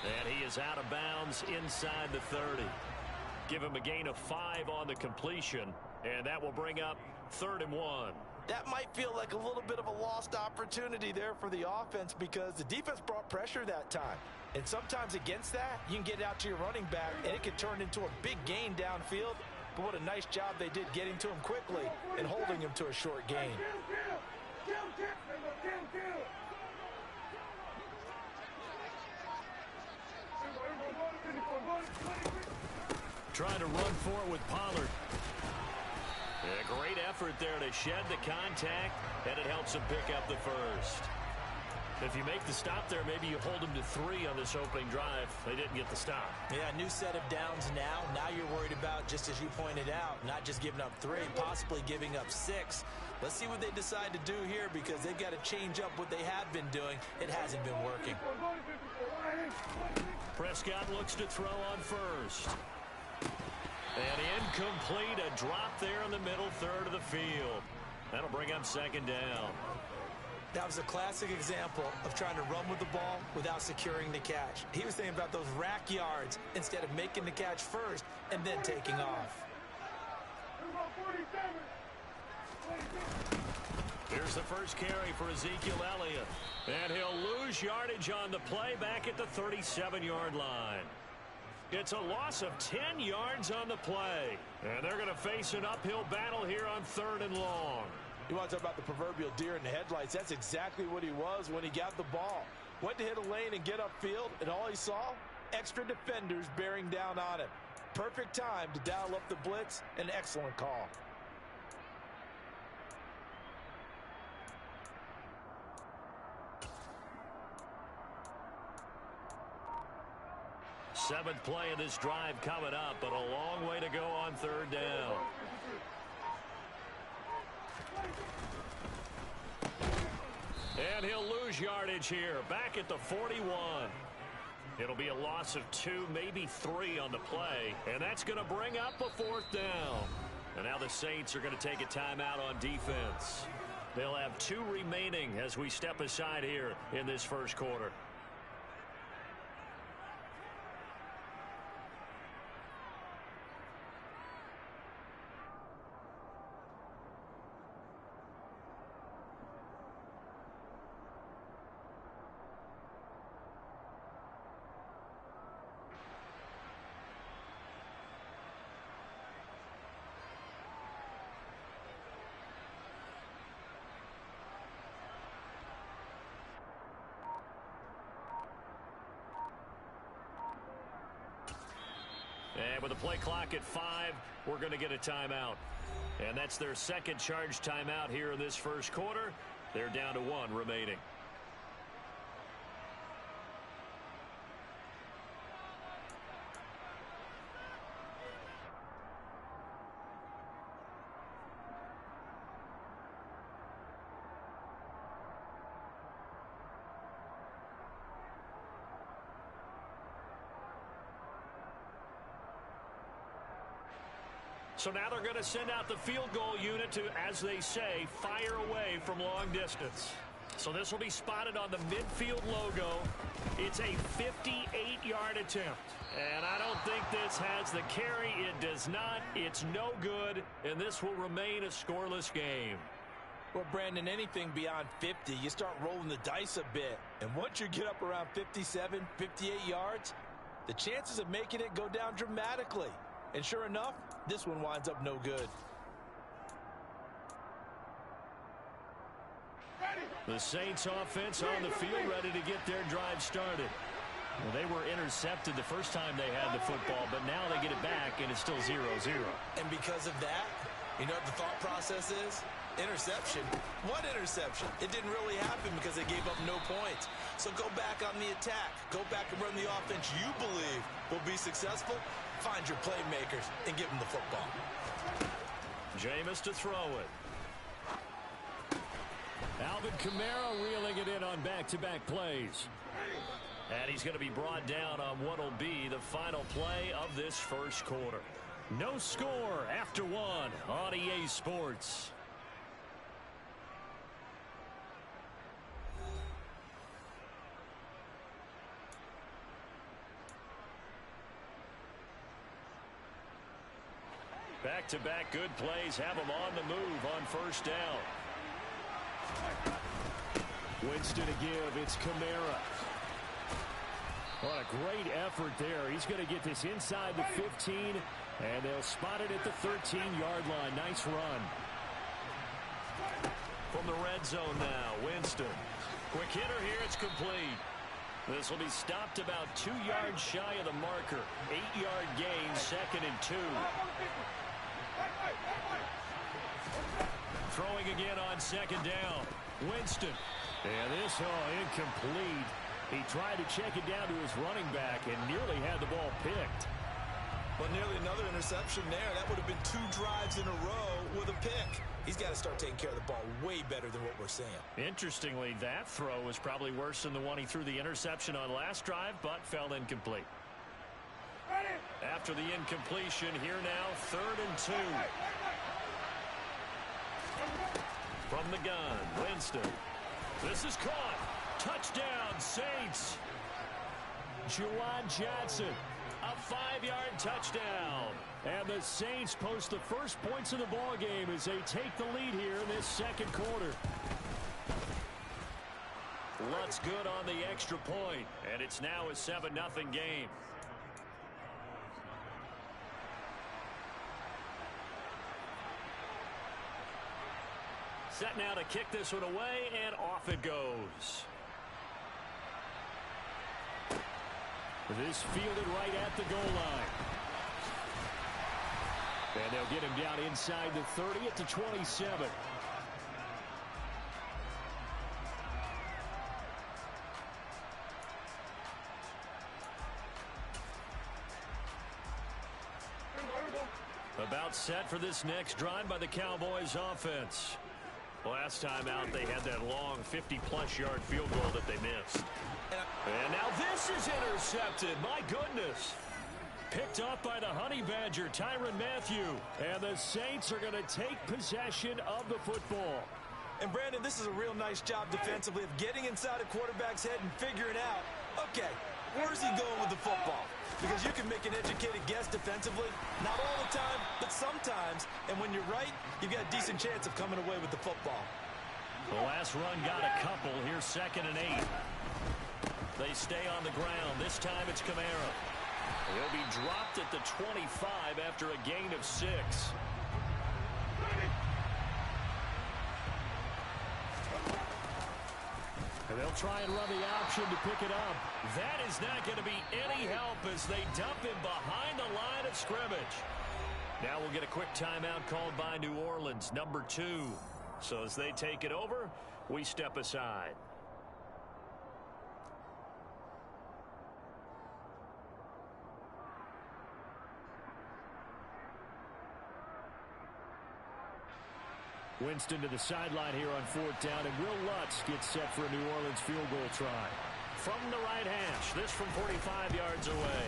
C: And he is out of bounds inside the 30. Give him a gain of 5 on the completion. And that will bring up 3rd and 1.
E: That might feel like a little bit of a lost opportunity there for the offense because the defense brought pressure that time. And sometimes against that, you can get out to your running back, and it can turn into a big gain downfield. But what a nice job they did getting to him quickly and holding him to a short gain.
C: Trying to run for it with Pollard. A great effort there to shed the contact, and it helps him pick up the first. If you make the stop there, maybe you hold them to 3 on this opening drive. They didn't get the stop.
E: Yeah, new set of downs now. Now you're worried about, just as you pointed out, not just giving up 3, possibly giving up 6. Let's see what they decide to do here because they've got to change up what they have been doing. It hasn't been working.
C: Prescott looks to throw on first. And incomplete, a drop there in the middle third of the field. That'll bring up 2nd down.
E: That was a classic example of trying to run with the ball without securing the catch. He was thinking about those rack yards instead of making the catch first and then taking off.
C: Here's the first carry for Ezekiel Elliott. And he'll lose yardage on the play back at the 37-yard line. It's a loss of 10 yards on the play. And they're going to face an uphill battle here on 3rd and long.
E: You want to talk about the proverbial deer in the headlights. That's exactly what he was when he got the ball. Went to hit a lane and get upfield, and all he saw, extra defenders bearing down on him. Perfect time to dial up the blitz. An excellent call.
C: Seventh play of this drive coming up, but a long way to go on third down. And he'll lose yardage here, back at the 41. It'll be a loss of 2, maybe 3 on the play, and that's going to bring up a fourth down. And now the Saints are going to take a timeout on defense. They'll have 2 remaining as we step aside here in this first quarter. And with the play clock at 5, we're going to get a timeout. And that's their second charge timeout here in this first quarter. They're down to 1 remaining. So now they're going to send out the field goal unit to, as they say, fire away from long distance. So this will be spotted on the midfield logo. It's a 58-yard attempt. And I don't think this has the carry. It does not. It's no good. And this will remain a scoreless game.
E: Well, Brandon, anything beyond 50, you start rolling the dice a bit. And once you get up around 57, 58 yards, the chances of making it go down dramatically. And sure enough, this one winds up no good.
C: The Saints offense on the field, ready to get their drive started. Well, they were intercepted the first time they had the football, but now they get it back, and it's still 0-0.
E: And because of that, you know what the thought process is? Interception. What interception? It didn't really happen because they gave up no points. So go back on the attack. Go back and run the offense you believe will be successful. Find your playmakers and give them the football.
C: Jameis to throw it. Alvin Kamara reeling it in on back-to-back plays. And he's going to be brought down on what will be the final play of this first quarter. No score after 1 on EA Sports. Back-to-back good plays have him on the move on first down. Winston to give. It's Kamara. What a great effort there. He's going to get this inside the 15, and they'll spot it at the 13-yard line. Nice run. From the red zone now, Winston. Quick hitter here. It's complete. This will be stopped about 2 yards shy of the marker. 8-yard gain, 2nd and 2. Throwing again on 2nd down. Winston. And this, incomplete. He tried to check it down to his running back and nearly had the ball picked.
E: Well, nearly another interception there. That would have been 2 drives in a row with a pick. He's got to start taking care of the ball way better than what we're seeing.
C: Interestingly, that throw was probably worse than the one he threw the interception on last drive, but fell incomplete. After the incompletion, here now, 3rd and 2. From the gun, Winston. This is caught. Touchdown, Saints. Juwan Johnson, a 5-yard touchdown. And the Saints post the first points of the ball game as they take the lead here in this second quarter. Lutz good on the extra point, and it's now a 7-0 game. Set now to kick this one away, and off it goes. This fielded right at the goal line. And they'll get him down inside the 30 at the 27. About set for this next drive by the Cowboys offense. Last time out, they had that long 50-plus yard field goal that they missed. And now this is intercepted. My goodness. Picked off by the Honey Badger, Tyrann Mathieu. And the Saints are going to take possession of the football.
E: And, Brandon, this is a real nice job defensively of getting inside a quarterback's head and figuring out, okay, where's he going with the football? Because you can make an educated guess defensively. Not all the time, but sometimes. And when you're right, you've got a decent chance of coming away with the football.
C: The last run got a couple. Here's 2nd and 8. They stay on the ground. This time it's Kamara. He'll be dropped at the 25 after a gain of 6. And they'll try and run the option to pick it up. That is not going to be any help as they dump him behind the line of scrimmage. Now we'll get a quick timeout called by New Orleans, number 2. So as they take it over, we step aside. Winston to the sideline here on 4th down, and Will Lutz gets set for a New Orleans field goal try. From the right hash, this from 45 yards away.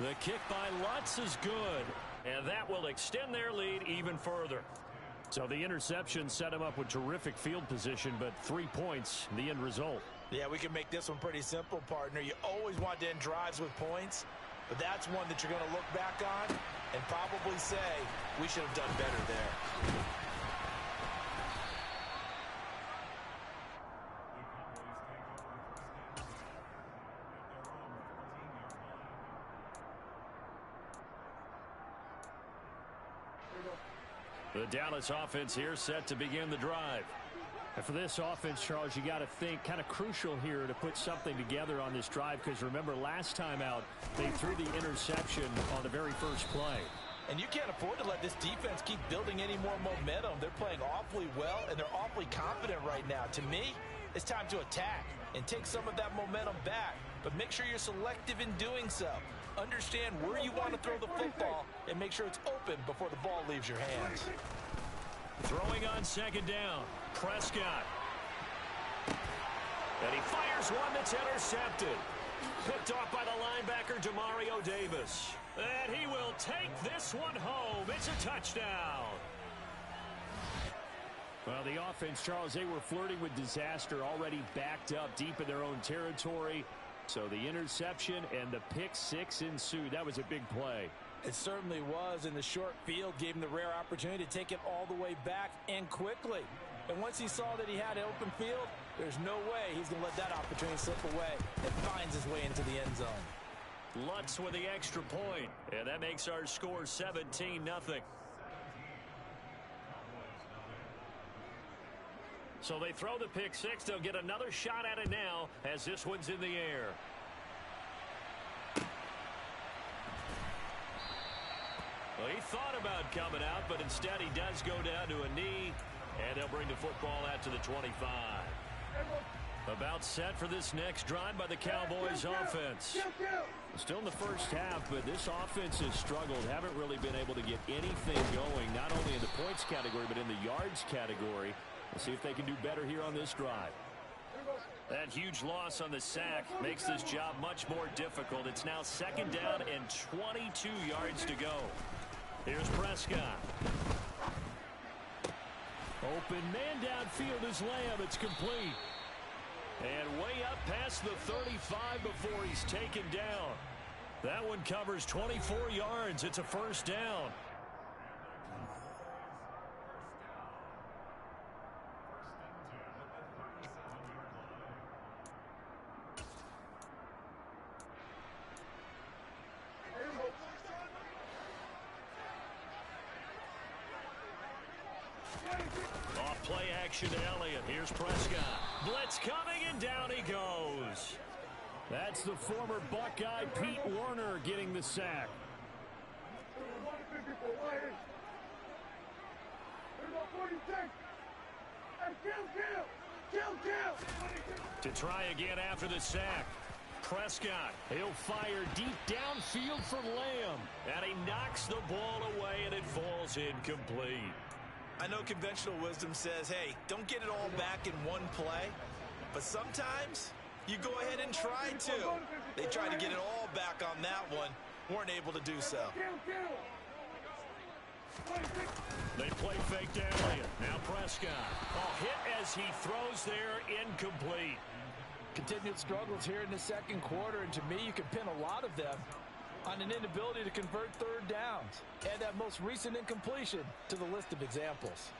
C: The kick by Lutz is good, and that will extend their lead even further. So the interception set him up with terrific field position, but 3 points, the end result.
E: Yeah, we can make this one pretty simple, partner. You always want to end drives with points, but that's one that you're going to look back on and probably say, we should have done better there.
C: The Dallas offense here set to begin the drive. And for this offense, Charles, you got to think kind of crucial here to put something together on this drive, because remember last time out they threw the interception on the very first play.
E: And you can't afford to let this defense keep building any more momentum. They're playing awfully well, and they're awfully confident right now. To me, it's time to attack and take some of that momentum back, but make sure you're selective in doing so. Understand where you want to throw the football and make sure it's open before the ball leaves your hands.
C: Throwing on 2nd down, Prescott. And he fires one that's intercepted. Picked off by the linebacker, Demario Davis. And he will take this one home. It's a touchdown. Well, the offense, Charles, they were flirting with disaster, already backed up deep in their own territory. So the interception and the pick 6 ensued. That was a big play.
E: It certainly was, and the short field gave him the rare opportunity to take it all the way back and quickly. And once he saw that he had an open field, there's no way he's going to let that opportunity slip away, and finds his way into the end zone.
C: Lutz with the extra point, and that makes our score 17-0. So they throw the pick 6. They'll get another shot at it now as this one's in the air. Well, he thought about coming out, but instead he does go down to a knee, and they'll bring the football out to the 25. About set for this next drive by the Cowboys offense. Still in the first half, but this offense has struggled. Haven't really been able to get anything going, not only in the points category, but in the yards category. We'll see if they can do better here on this drive. That huge loss on the sack makes this job much more difficult. It's now 2nd down and 22 yards to go. Here's Prescott. Open man downfield is Lamb. It's complete. And way up past the 35 before he's taken down. That one covers 24 yards. It's a 1st down. Off play action to Elliott. Here's Prescott. Blitz coming, and down he goes. That's the former Buckeye Pete Werner getting the sack. To try again after the sack. Prescott, he'll fire deep downfield for Lamb. And he knocks the ball away, and it falls incomplete.
E: I know conventional wisdom says, hey, don't get it all back in one play. But sometimes you go ahead and try to. They tried to get it all back on that one. Weren't able to do so.
C: They play fake to Elliott. Now Prescott. Hit as he throws there, incomplete.
E: Continued struggles here in the second quarter, and to me, you can pin a lot of them on an inability to convert third downs. Add that most recent incompletion to the list of examples.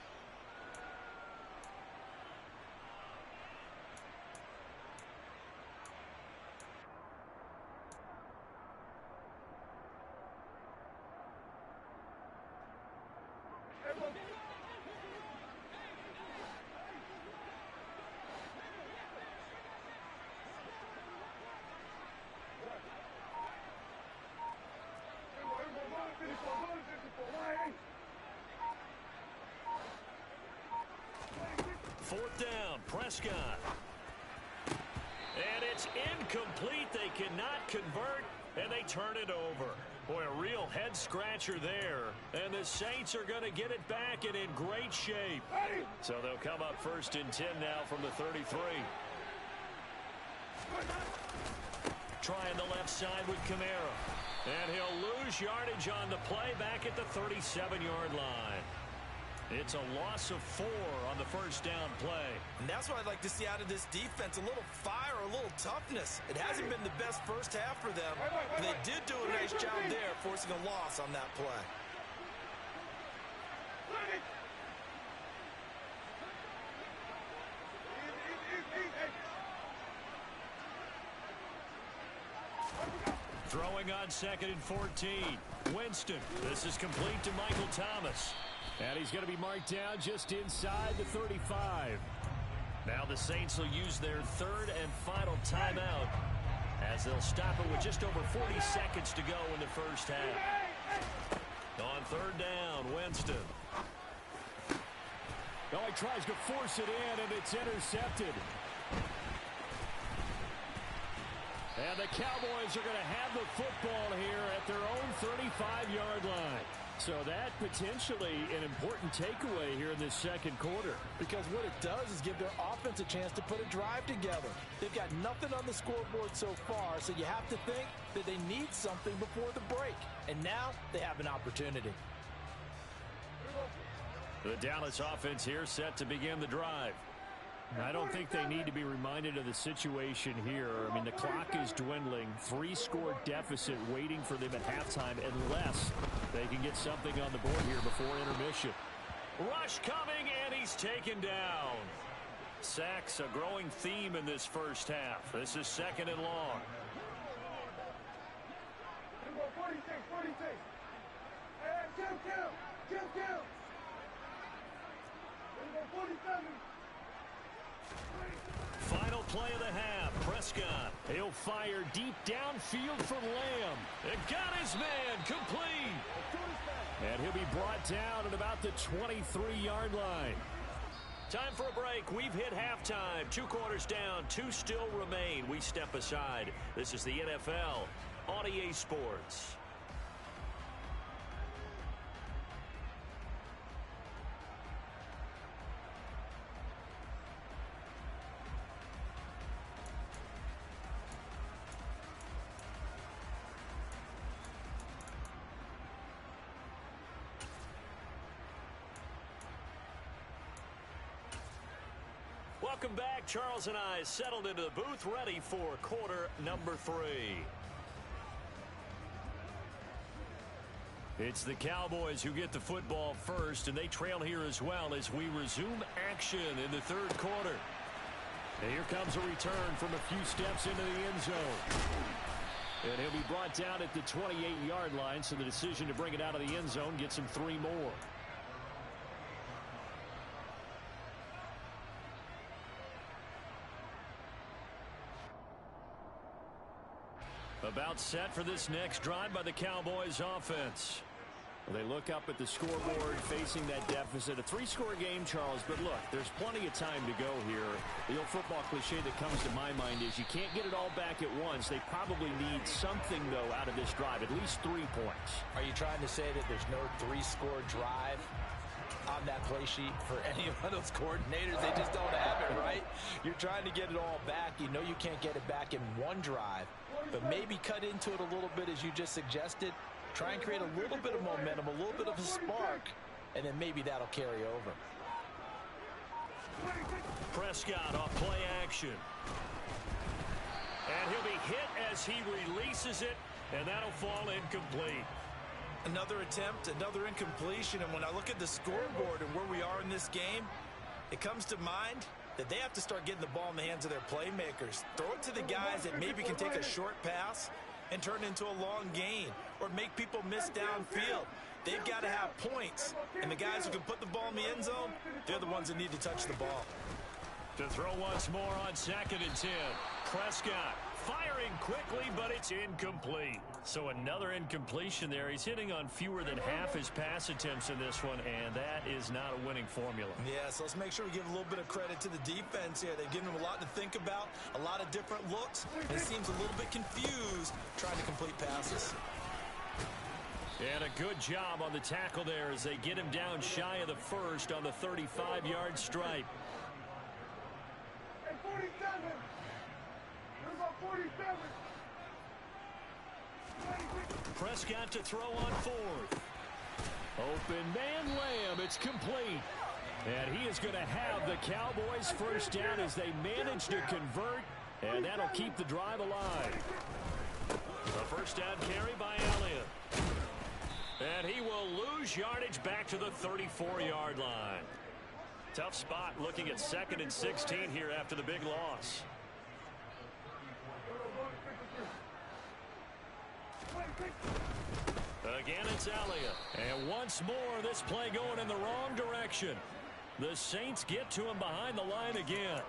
C: Fourth down, Prescott. And it's incomplete. They cannot convert, and they turn it over. Boy, a real head-scratcher there. And the Saints are going to get it back and in great shape. So they'll come up 1st and 10 now from the 33. Trying the left side with Kamara. And he'll lose yardage on the play back at the 37-yard line. It's a loss of 4 on the first down play.
E: And that's what I'd like to see out of this defense, a little fire, a little toughness. It hasn't been the best first half for them, but they did do a nice job there, forcing a loss on that play.
C: Throwing on 2nd and 14. Winston. This is complete to Michael Thomas. And he's going to be marked down just inside the 35. Now the Saints will use their third and final timeout as they'll stop it with just over 40 seconds to go in the first half. On third down, Winston. Oh, he tries to force it in, and it's intercepted. And the Cowboys are going to have the football here at their own 35-yard line. So that potentially an important takeaway here in this second quarter.
E: Because what it does is give their offense a chance to put a drive together. They've got nothing on the scoreboard so far, so you have to think that they need something before the break. And now they have an opportunity.
C: The Dallas offense here set to begin the drive. I don't think they need to be reminded of the situation here. I mean, the clock is dwindling. 3-score deficit waiting for them at halftime unless they can get something on the board here before intermission. Rush coming, and he's taken down. Sacks, a growing theme in this first half. This is 2nd and long.
F: 46. Kill. 47.
C: Final play of the half. Prescott. He'll fire deep downfield from Lamb. It got his man complete. And he'll be brought down at about the 23-yard line. Time for a break. We've hit halftime. 2 quarters down. 2 still remain. We step aside. This is the NFL on Yeye Sports. Welcome back. Charles and I settled into the booth, ready for quarter number 3. It's the Cowboys who get the football first, and they trail here as well as we resume action in the third quarter. And here comes a return from a few steps into the end zone. And he'll be brought down at the 28-yard line, so the decision to bring it out of the end zone gets him 3 more. About set for this next drive by the Cowboys offense. They look up at the scoreboard facing that deficit. A 3-score game, Charles, but look, there's plenty of time to go here. The old football cliche that comes to my mind is you can't get it all back at once. They probably need something, though, out of this drive, at least 3 points.
E: Are you trying to say that there's no 3-score drive on that play sheet for any of those coordinators? They just don't have it, right? You're trying to get it all back. You know you can't get it back in one drive, but maybe cut into it a little bit as you just suggested. Try and create a little bit of momentum, a little bit of a spark, and then maybe that'll carry over.
C: Prescott off play action. And he'll be hit as he releases it, and that'll fall incomplete.
E: Another attempt, another incompletion, and when I look at the scoreboard and where we are in this game, it comes to mind that they have to start getting the ball in the hands of their playmakers. Throw it to the guys that maybe can take a short pass and turn it into a long gain or make people miss downfield. They've got to have points, and the guys who can put the ball in the end zone, they're the ones that need to touch the ball.
C: To throw once more on 2nd and 10. Prescott firing quickly, but it's incomplete. So another incompletion there. He's hitting on fewer than half his pass attempts in this one, and that is not a winning formula.
E: Yeah, so let's make sure we give a little bit of credit to the defense here. They've given him a lot to think about, a lot of different looks, and it seems a little bit confused trying to complete passes.
C: And a good job on the tackle there as they get him down shy of the first on the 35-yard stripe.
F: Hey, 47. What about 47?
C: Prescott to throw on 4th. Open man Lamb. It's complete. And he is going to have the Cowboys first down as they manage to convert. And that'll keep the drive alive. The first down carry by Elliott. And he will lose yardage back to the 34-yard line. Tough spot looking at 2nd and 16 here after the big loss. Again, it's Elliott. And once more, this play going in the wrong direction. The Saints get to him behind the line again.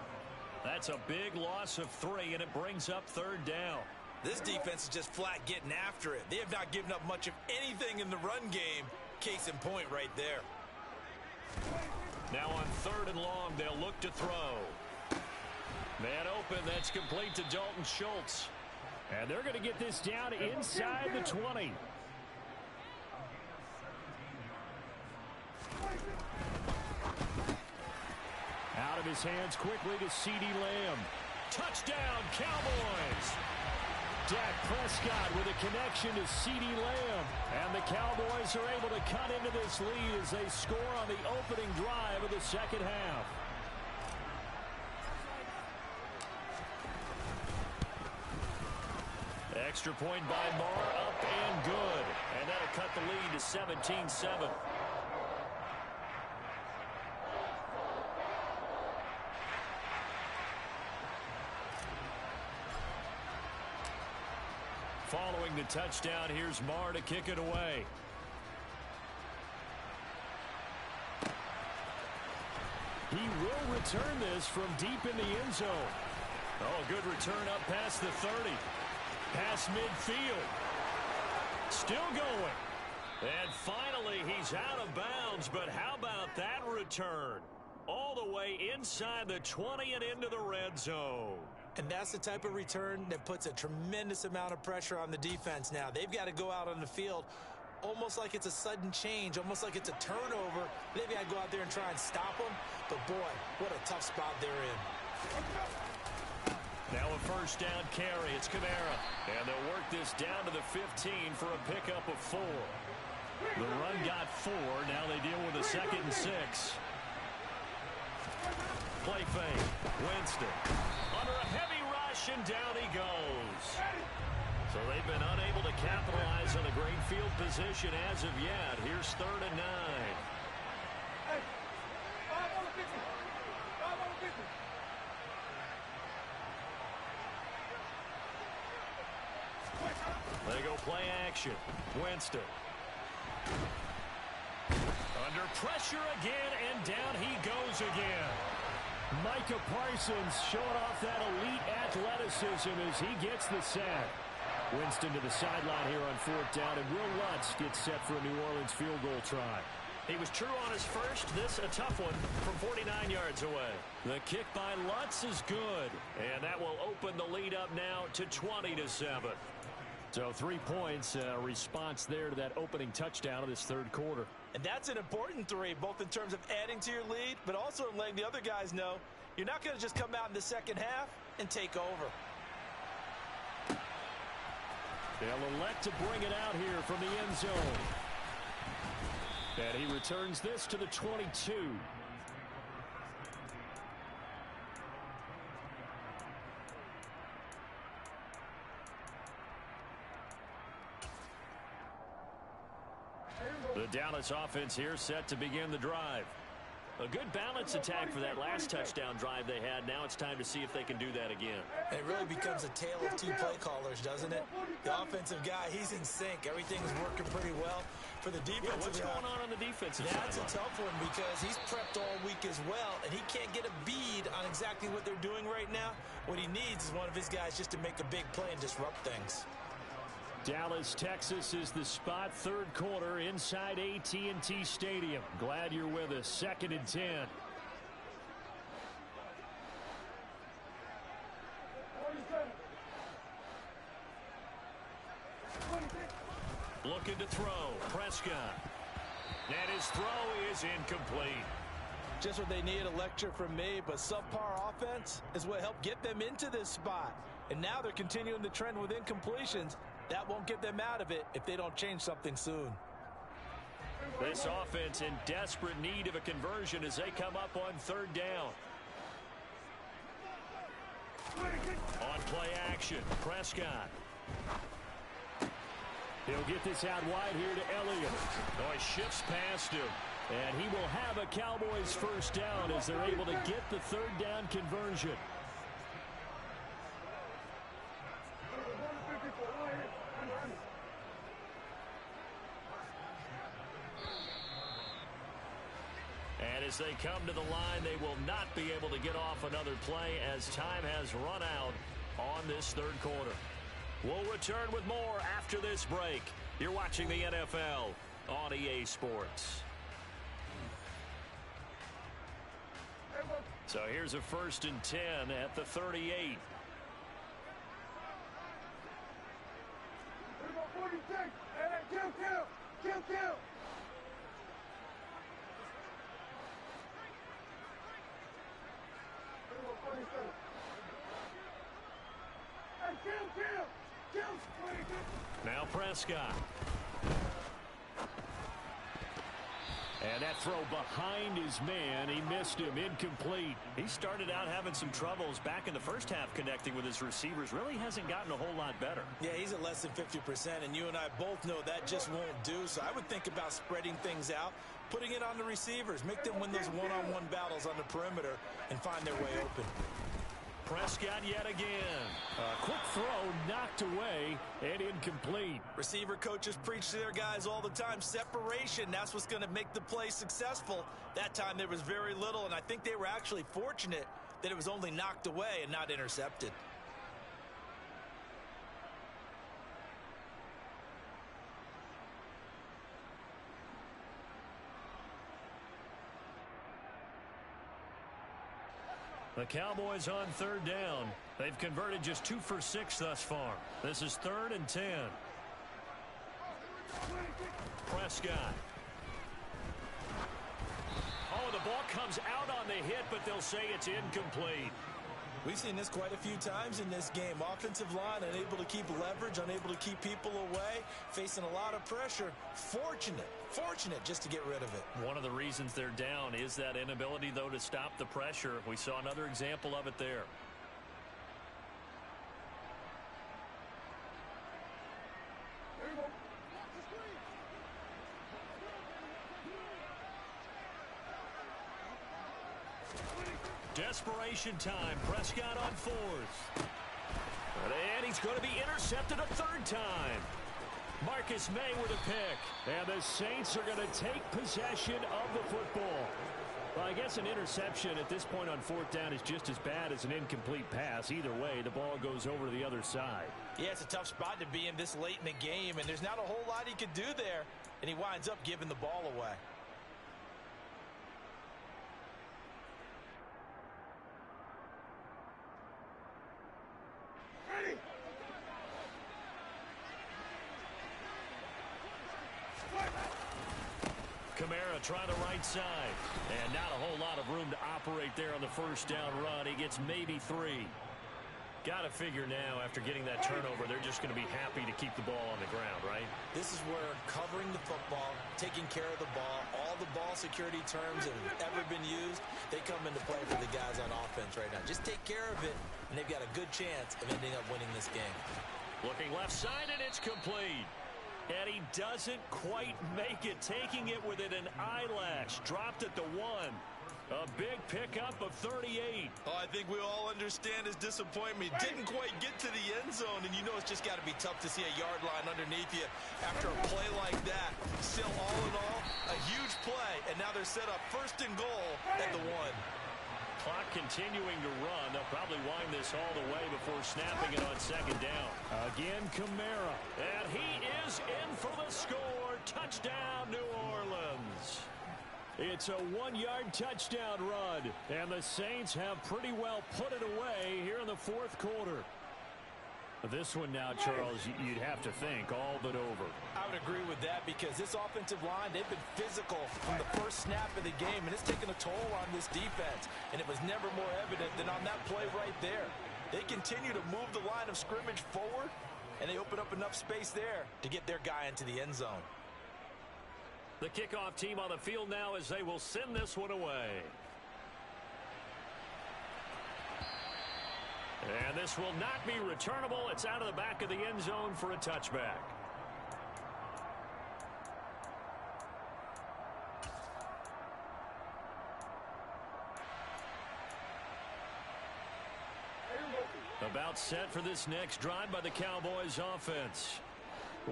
C: That's a big loss of 3, and it brings up 3rd down.
E: This defense is just flat getting after it. They have not given up much of anything in the run game. Case in point right there.
C: Now on 3rd and long, they'll look to throw. Man open, that's complete to Dalton Schultz. And they're going to get this down inside the 20. Out of his hands quickly to CeeDee Lamb. Touchdown, Cowboys! Dak Prescott with a connection to CeeDee Lamb. And the Cowboys are able to cut into this lead as they score on the opening drive of the second half. Extra point by Marr, up and good. And that'll cut the lead to 17-7. Following the touchdown, here's Marr to kick it away. He will return this from deep in the end zone. Oh, good return up past the 30. Past midfield. Still going. And finally, he's out of bounds. But how about that return? All the way inside the 20 and into the red zone.
E: And that's the type of return that puts a tremendous amount of pressure on the defense now. They've got to go out on the field almost like it's a sudden change, almost like it's a turnover. They've got to go out there and try and stop them. But, boy, what a tough spot they're in.
C: Now a first down carry. It's Kamara. And they'll work this down to the 15 for a pickup of 4. The run got 4. Now they deal with a 2nd and 6. Play fake. Winston. Under a heavy rush, and down he goes. So they've been unable to capitalize on the great field position as of yet. Here's 3rd and 9. They go play action. Winston. Under pressure again, and down he goes again. Micah Parsons showing off that elite athleticism as he gets the sack. Winston to the sideline here on 4th down, and Will Lutz gets set for a New Orleans field goal try.
D: He was true on his first. This a tough one from 49 yards away.
C: The kick by Lutz is good, and that will open the lead up now to 20-7. So 3 points, response there to that opening touchdown of this third quarter.
E: And that's an important 3, both in terms of adding to your lead, but also in letting the other guys know you're not going to just come out in the second half and take over.
C: They'll elect to bring it out here from the end zone. And he returns this to the 22. The Dallas offense here set to begin the drive. A good balance attack for that last touchdown drive they had. Now it's time to see if they can do that again.
E: It really becomes a tale of 2 play callers, doesn't it? The offensive guy, he's in sync. Everything's working pretty well. For the defensive
C: what's going on the defensive side?
E: That's a tough one because he's prepped all week as well, and he can't get a bead on exactly what they're doing right now. What he needs is one of his guys just to make a big play and disrupt things.
C: Dallas, Texas is the spot, third quarter inside AT&T Stadium. Glad you're with us. 2nd and 10. Looking to throw. Prescott. And his throw is incomplete.
E: Just what they need, a lecture from me, but subpar offense is what helped get them into this spot. And now they're continuing the trend with incompletions. That won't get them out of it if they don't change something soon.
C: This offense in desperate need of a conversion as they come up on 3rd down. On play action, Prescott. He'll get this out wide here to Elliott. Oh, he shifts past him. And he will have a Cowboys first down as they're able to get the 3rd down conversion. And as they come to the line, they will not be able to get off another play as time has run out on this 3rd quarter. We'll return with more after this break. You're watching the NFL on EA Sports. So here's a 1st and 10 at the 38. Now Prescott. And that throw behind his man. He missed him. Incomplete. He started out having some troubles back in the first half connecting with his receivers. Really hasn't gotten a whole lot better.
E: Yeah, he's at less than 50%, and you and I both know that just won't do. So I would think about spreading things out, putting it on the receivers, make them win those one-on-one battles on the perimeter and find their way open.
C: Prescott yet again. A quick throw knocked away and incomplete.
E: Receiver coaches preach to their guys all the time. Separation, that's what's going to make the play successful. That time there was very little, and I think they were actually fortunate that it was only knocked away and not intercepted.
C: The Cowboys on 3rd down. They've converted just 2 for 6 thus far. This is 3rd and 10. Prescott. Oh, the ball comes out on the hit, but they'll say it's incomplete.
E: We've seen this quite a few times in this game. Offensive line unable to keep leverage, unable to keep people away, facing a lot of pressure. Fortunate just to get rid of it.
C: One of the reasons they're down is that inability, though, to stop the pressure. We saw another example of it there. Desperation time. Prescott on 4th. And he's going to be intercepted a 3rd time. Marcus May with a pick. And the Saints are going to take possession of the football. Well, I guess an interception at this point on fourth down is just as bad as an incomplete pass. Either way, the ball goes over to the other side.
E: Yeah, it's a tough spot to be in this late in the game, and there's not a whole lot he could do there, and he winds up giving the ball away.
C: Kamara trying the right side. And not a whole lot of room to operate there on the first down run. He gets maybe 3. Got to figure now, after getting that turnover, they're just going to be happy to keep the ball on the ground, right?
E: This is where covering the football, taking care of the ball, all the ball security terms that have ever been used, they come into play for the guys on offense right now. Just take care of it, and they've got a good chance of ending up winning this game.
C: Looking left side, and it's complete. And he doesn't quite make it, taking it within an eyelash. Dropped at the 1. A big pickup of 38.
E: Oh, I think we all understand his disappointment. Didn't quite get to the end zone, and you know it's just got to be tough to see a yard line underneath you after a play like that. Still, all in all, a huge play, and now they're set up first and goal at the 1.
C: Clock continuing to run. They'll probably wind this all the way before snapping it on second down. Again, Kamara. And he is in for the score. Touchdown, New Orleans. It's a 1-yard touchdown run. And the Saints have pretty well put it away here in the fourth quarter. This one now, Charles, you'd have to think all but over.
E: I would agree with that because this offensive line, they've been physical from the first snap of the game, and it's taken a toll on this defense, and it was never more evident than on that play right there. They continue to move the line of scrimmage forward, and they open up enough space there to get their guy into the end zone.
C: The kickoff team on the field now as they will send this one away. And this will not be returnable. It's out of the back of the end zone for a touchback. About set for this next drive by the Cowboys offense.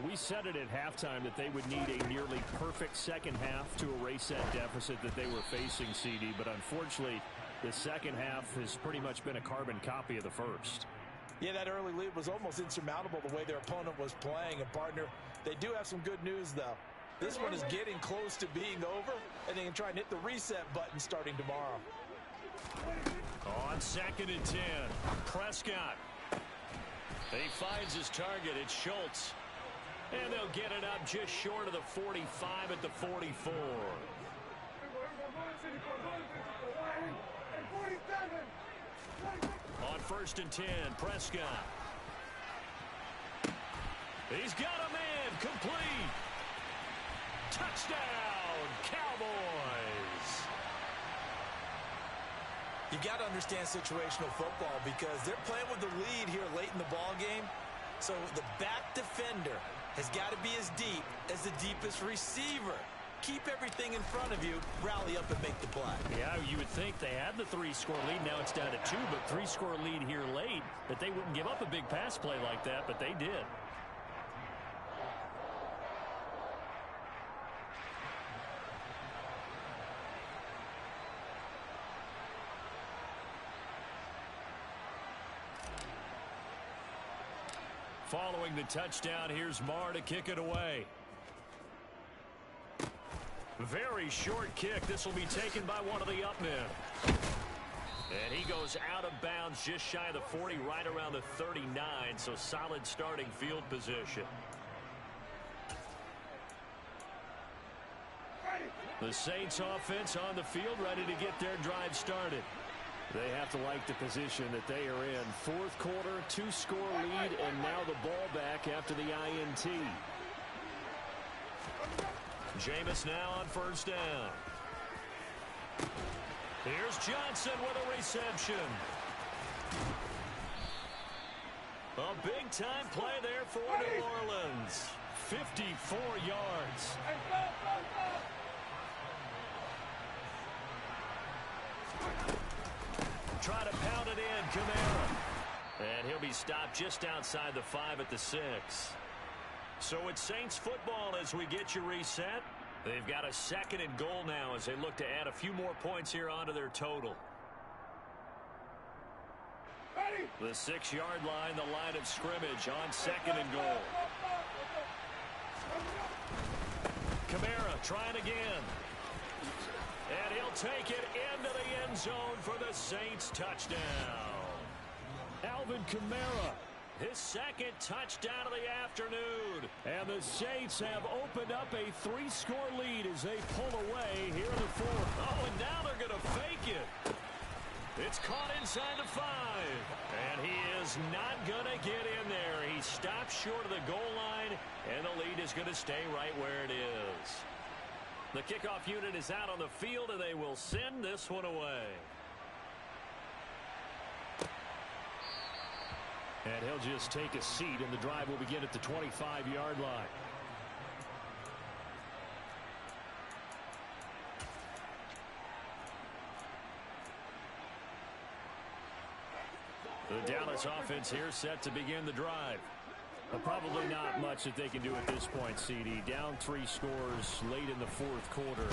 C: We said it at halftime that they would need a nearly perfect second half to erase that deficit that they were facing, CD, but unfortunately the second half has pretty much been a carbon copy of the first.
E: Yeah, that early lead was almost insurmountable the way their opponent was playing. And, partner, they do have some good news, though. This one is getting close to being over, and they can try and hit the reset button starting tomorrow.
C: On 2nd and 10, Prescott. He finds his target. It's Schultz. And they'll get it up just short of the 45 at the 44. On 1st and 10, Prescott. He's got a man, complete. Touchdown, Cowboys.
E: You got to understand situational football because they're playing with the lead here late in the ball game. So the back defender has got to be as deep as the deepest receiver. Keep everything in front of you, rally up and make the play.
C: Yeah, you would think they had the 3-score lead. Now it's down to 2, but 3-score lead here late, that they wouldn't give up a big pass play like that, but they did. Following the touchdown, here's Marr to kick it away. Very short kick. This will be taken by one of the up men. And he goes out of bounds just shy of the 40, right around the 39, so solid starting field position. The Saints offense on the field, ready to get their drive started. They have to like the position that they are in. Fourth quarter, 2-score lead, and now the ball back after the INT. Jameis now on 1st down. Here's Johnson with a reception. A big-time play there for New Orleans. 54 yards. Try to pound it in, Kamara. And he'll be stopped just outside the 5 at the 6. So it's Saints football as we get you reset. They've got a 2nd and goal now as they look to add a few more points here onto their total. The 6-yard line, the line of scrimmage on 2nd and goal. Kamara trying again. And he'll take it into the end zone for the Saints touchdown. Alvin Kamara, his 2nd touchdown of the afternoon. And the Saints have opened up a 3-score lead as they pull away here in the 4th. Oh, and now they're going to fake it. It's caught inside the 5. And he is not going to get in there. He stops short of the goal line, and the lead is going to stay right where it is. The kickoff unit is out on the field, and they will send this one away. And he'll just take a seat, and the drive will begin at the 25-yard line. The Dallas offense here set to begin the drive. Probably not much that they can do at this point, CD. Down 3 scores late in the 4th quarter.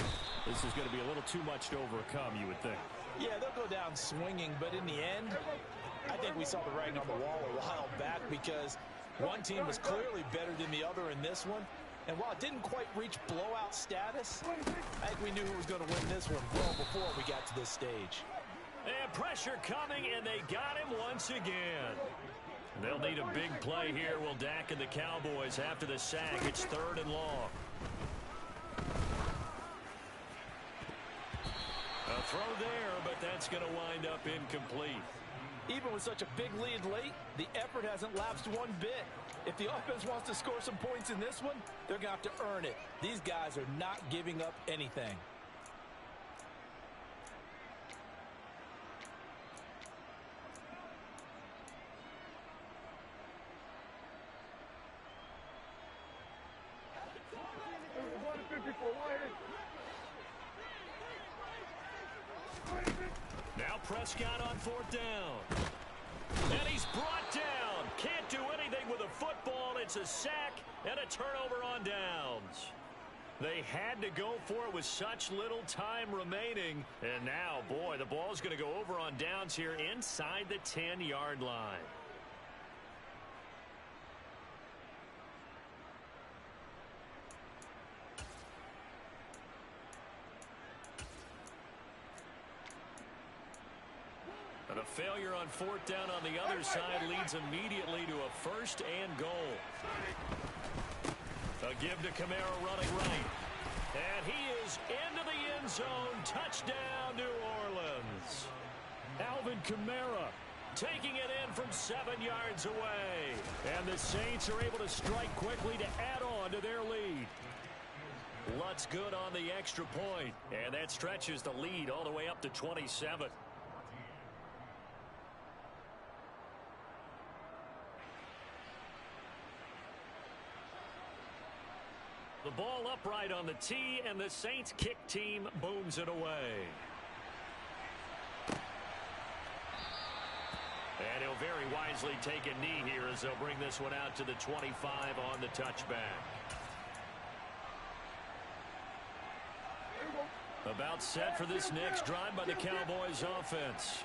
C: This is going to be a little too much to overcome, you would think.
E: Yeah, they'll go down swinging, but in the end, I think we saw the writing on the wall a while back because one team was clearly better than the other in this one. And while it didn't quite reach blowout status, I think we knew who was going to win this one well before we got to this stage.
C: And pressure coming, and they got him once again. They'll need a big play here. Will Dak and the Cowboys after the sack. It's 3rd and long. A throw there, but that's going to wind up incomplete.
E: Even with such a big lead late, the effort hasn't lapsed one bit. If the offense wants to score some points in this one, they're going to have to earn it. These guys are not giving up anything.
C: Now Prescott on 4th down. And he's brought down. Can't do anything with a football. It's a sack and a turnover on downs. They had to go for it with such little time remaining. And now, boy, the ball's going to go over on downs here inside the 10-yard line. And a failure on 4th down on the other side leads immediately to a 1st and goal. A give to Kamara running right. And he is into the end zone. Touchdown, New Orleans. Alvin Kamara taking it in from 7 yards away. And the Saints are able to strike quickly to add on to their lead. Lutz good on the extra point. And that stretches the lead all the way up to 27. The ball upright on the tee, and the Saints kick team booms it away. And he'll very wisely take a knee here as they'll bring this one out to the 25 on the touchback. About set for this next drive by the Cowboys offense.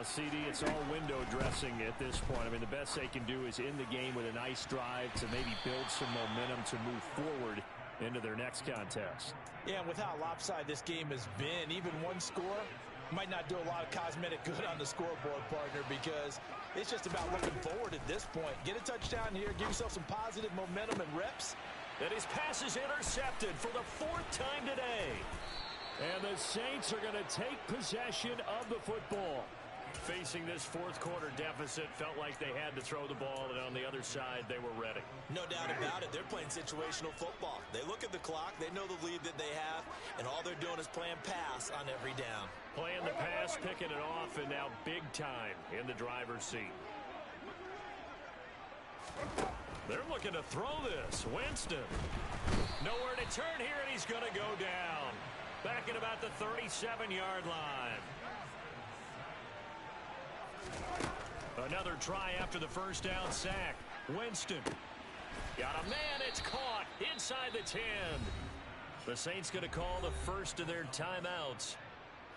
C: CD, it's all window dressing at this point. I mean, the best they can do is end the game with a nice drive to maybe build some momentum to move forward into their next contest.
E: Yeah, and with how lopsided this game has been, even one score might not do a lot of cosmetic good on the scoreboard, partner, because it's just about looking forward at this point. Get a touchdown here, give yourself some positive momentum and reps.
C: And his pass is intercepted for the 4th time today. And the Saints are going to take possession of the football. Facing this 4th quarter deficit, felt like they had to throw the ball, and on the other side, they were ready.
I: No doubt about it. They're playing situational football. They look at the clock, they know the lead that they have, and all they're doing is playing pass on every down.
C: Playing the pass, picking it off, and now big time in the driver's seat. They're looking to throw this. Winston. Nowhere to turn here, and he's going to go down. Back at about the 37-yard line. Another try after the 1st down sack. Winston. Got a man. It's caught inside the 10. The Saints going to call the first of their timeouts.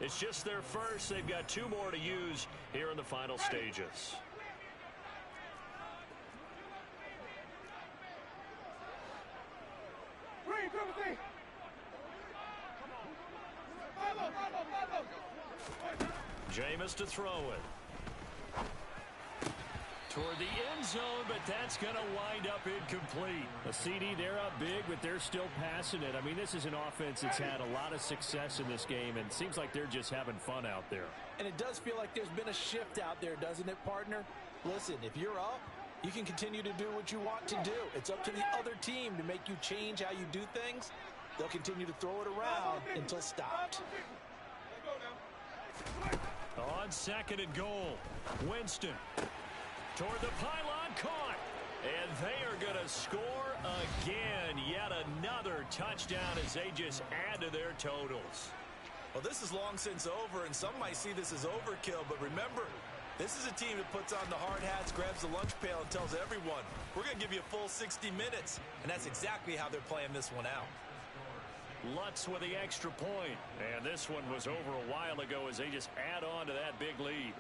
C: It's just their first. They've got 2 more to use here in the final stages. Jameis to throw it. Toward the end zone, but that's going to wind up incomplete. A CD, they're up big, but they're still passing it. I mean, this is an offense that's had a lot of success in this game, and it seems like they're just having fun out there.
E: And it does feel like there's been a shift out there, doesn't it, partner? Listen, if you're up, you can continue to do what you want to do. It's up to the other team to make you change how you do things. They'll continue to throw it around until stopped.
C: On 2nd and goal, Winston. Toward the pylon, caught. And they are going to score again. Yet another touchdown as they just add to their totals.
I: Well, this is long since over, and some might see this as overkill. But remember, this is a team that puts on the hard hats, grabs the lunch pail, and tells everyone, we're going to give you a full 60 minutes. And that's exactly how they're playing this one out.
C: Lutz with the extra point. And this one was over a while ago as they just add on to that big lead.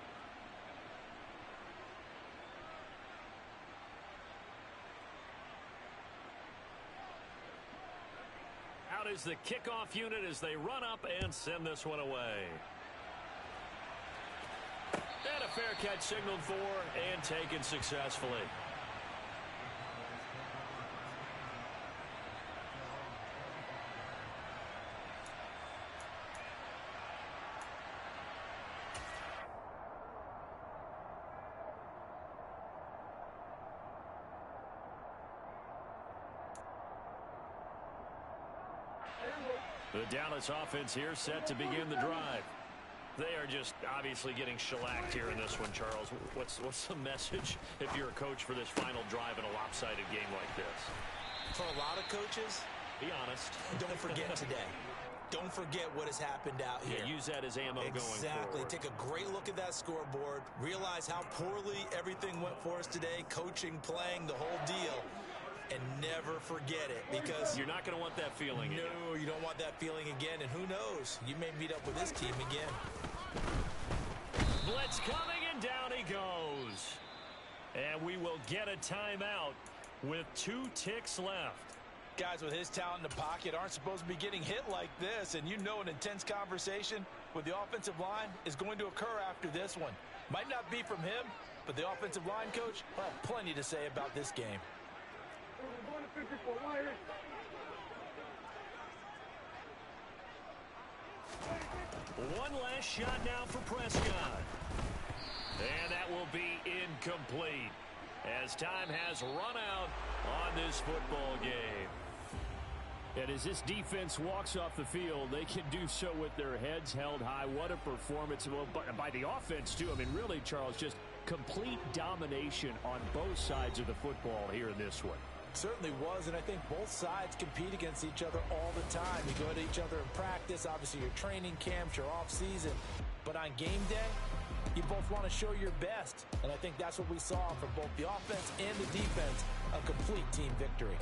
C: Out is the kickoff unit as they run up and send this one away. And a fair catch signaled for and taken successfully. The Dallas offense here set to begin the drive. They are just obviously getting shellacked here in this one, Charles. What's the message if you're a coach for this final drive in a lopsided game like this?
I: For a lot of coaches,
C: be honest.
I: Don't forget today. Don't forget what has happened out here.
C: Yeah, use that as ammo going forward.
I: Exactly. Take a great look at that scoreboard. Realize how poorly everything went for us today. Coaching, playing, the whole deal. And never forget it, because
C: you're not going to want that feeling again.
I: No, you don't want that feeling again. And who knows? You may meet up with this team again.
C: Blitz coming, and down he goes. And we will get a timeout with 2 ticks left.
E: Guys with his talent in the pocket aren't supposed to be getting hit like this, and you know an intense conversation with the offensive line is going to occur after this one. Might not be from him, but the offensive line coach will have plenty to say about this game.
C: One last shot now for Prescott. And that will be incomplete as time has run out on this football game. And as this defense walks off the field, they can do so with their heads held high. What a performance by the offense, too. I mean, really, Charles, just complete domination on both sides of the football here in this one.
E: Certainly was, and I think both sides compete against each other all the time. You go to each other in practice, obviously your training camps, your off-season. But on game day, you both want to show your best. And I think that's what we saw from both the offense and the defense, a complete team victory.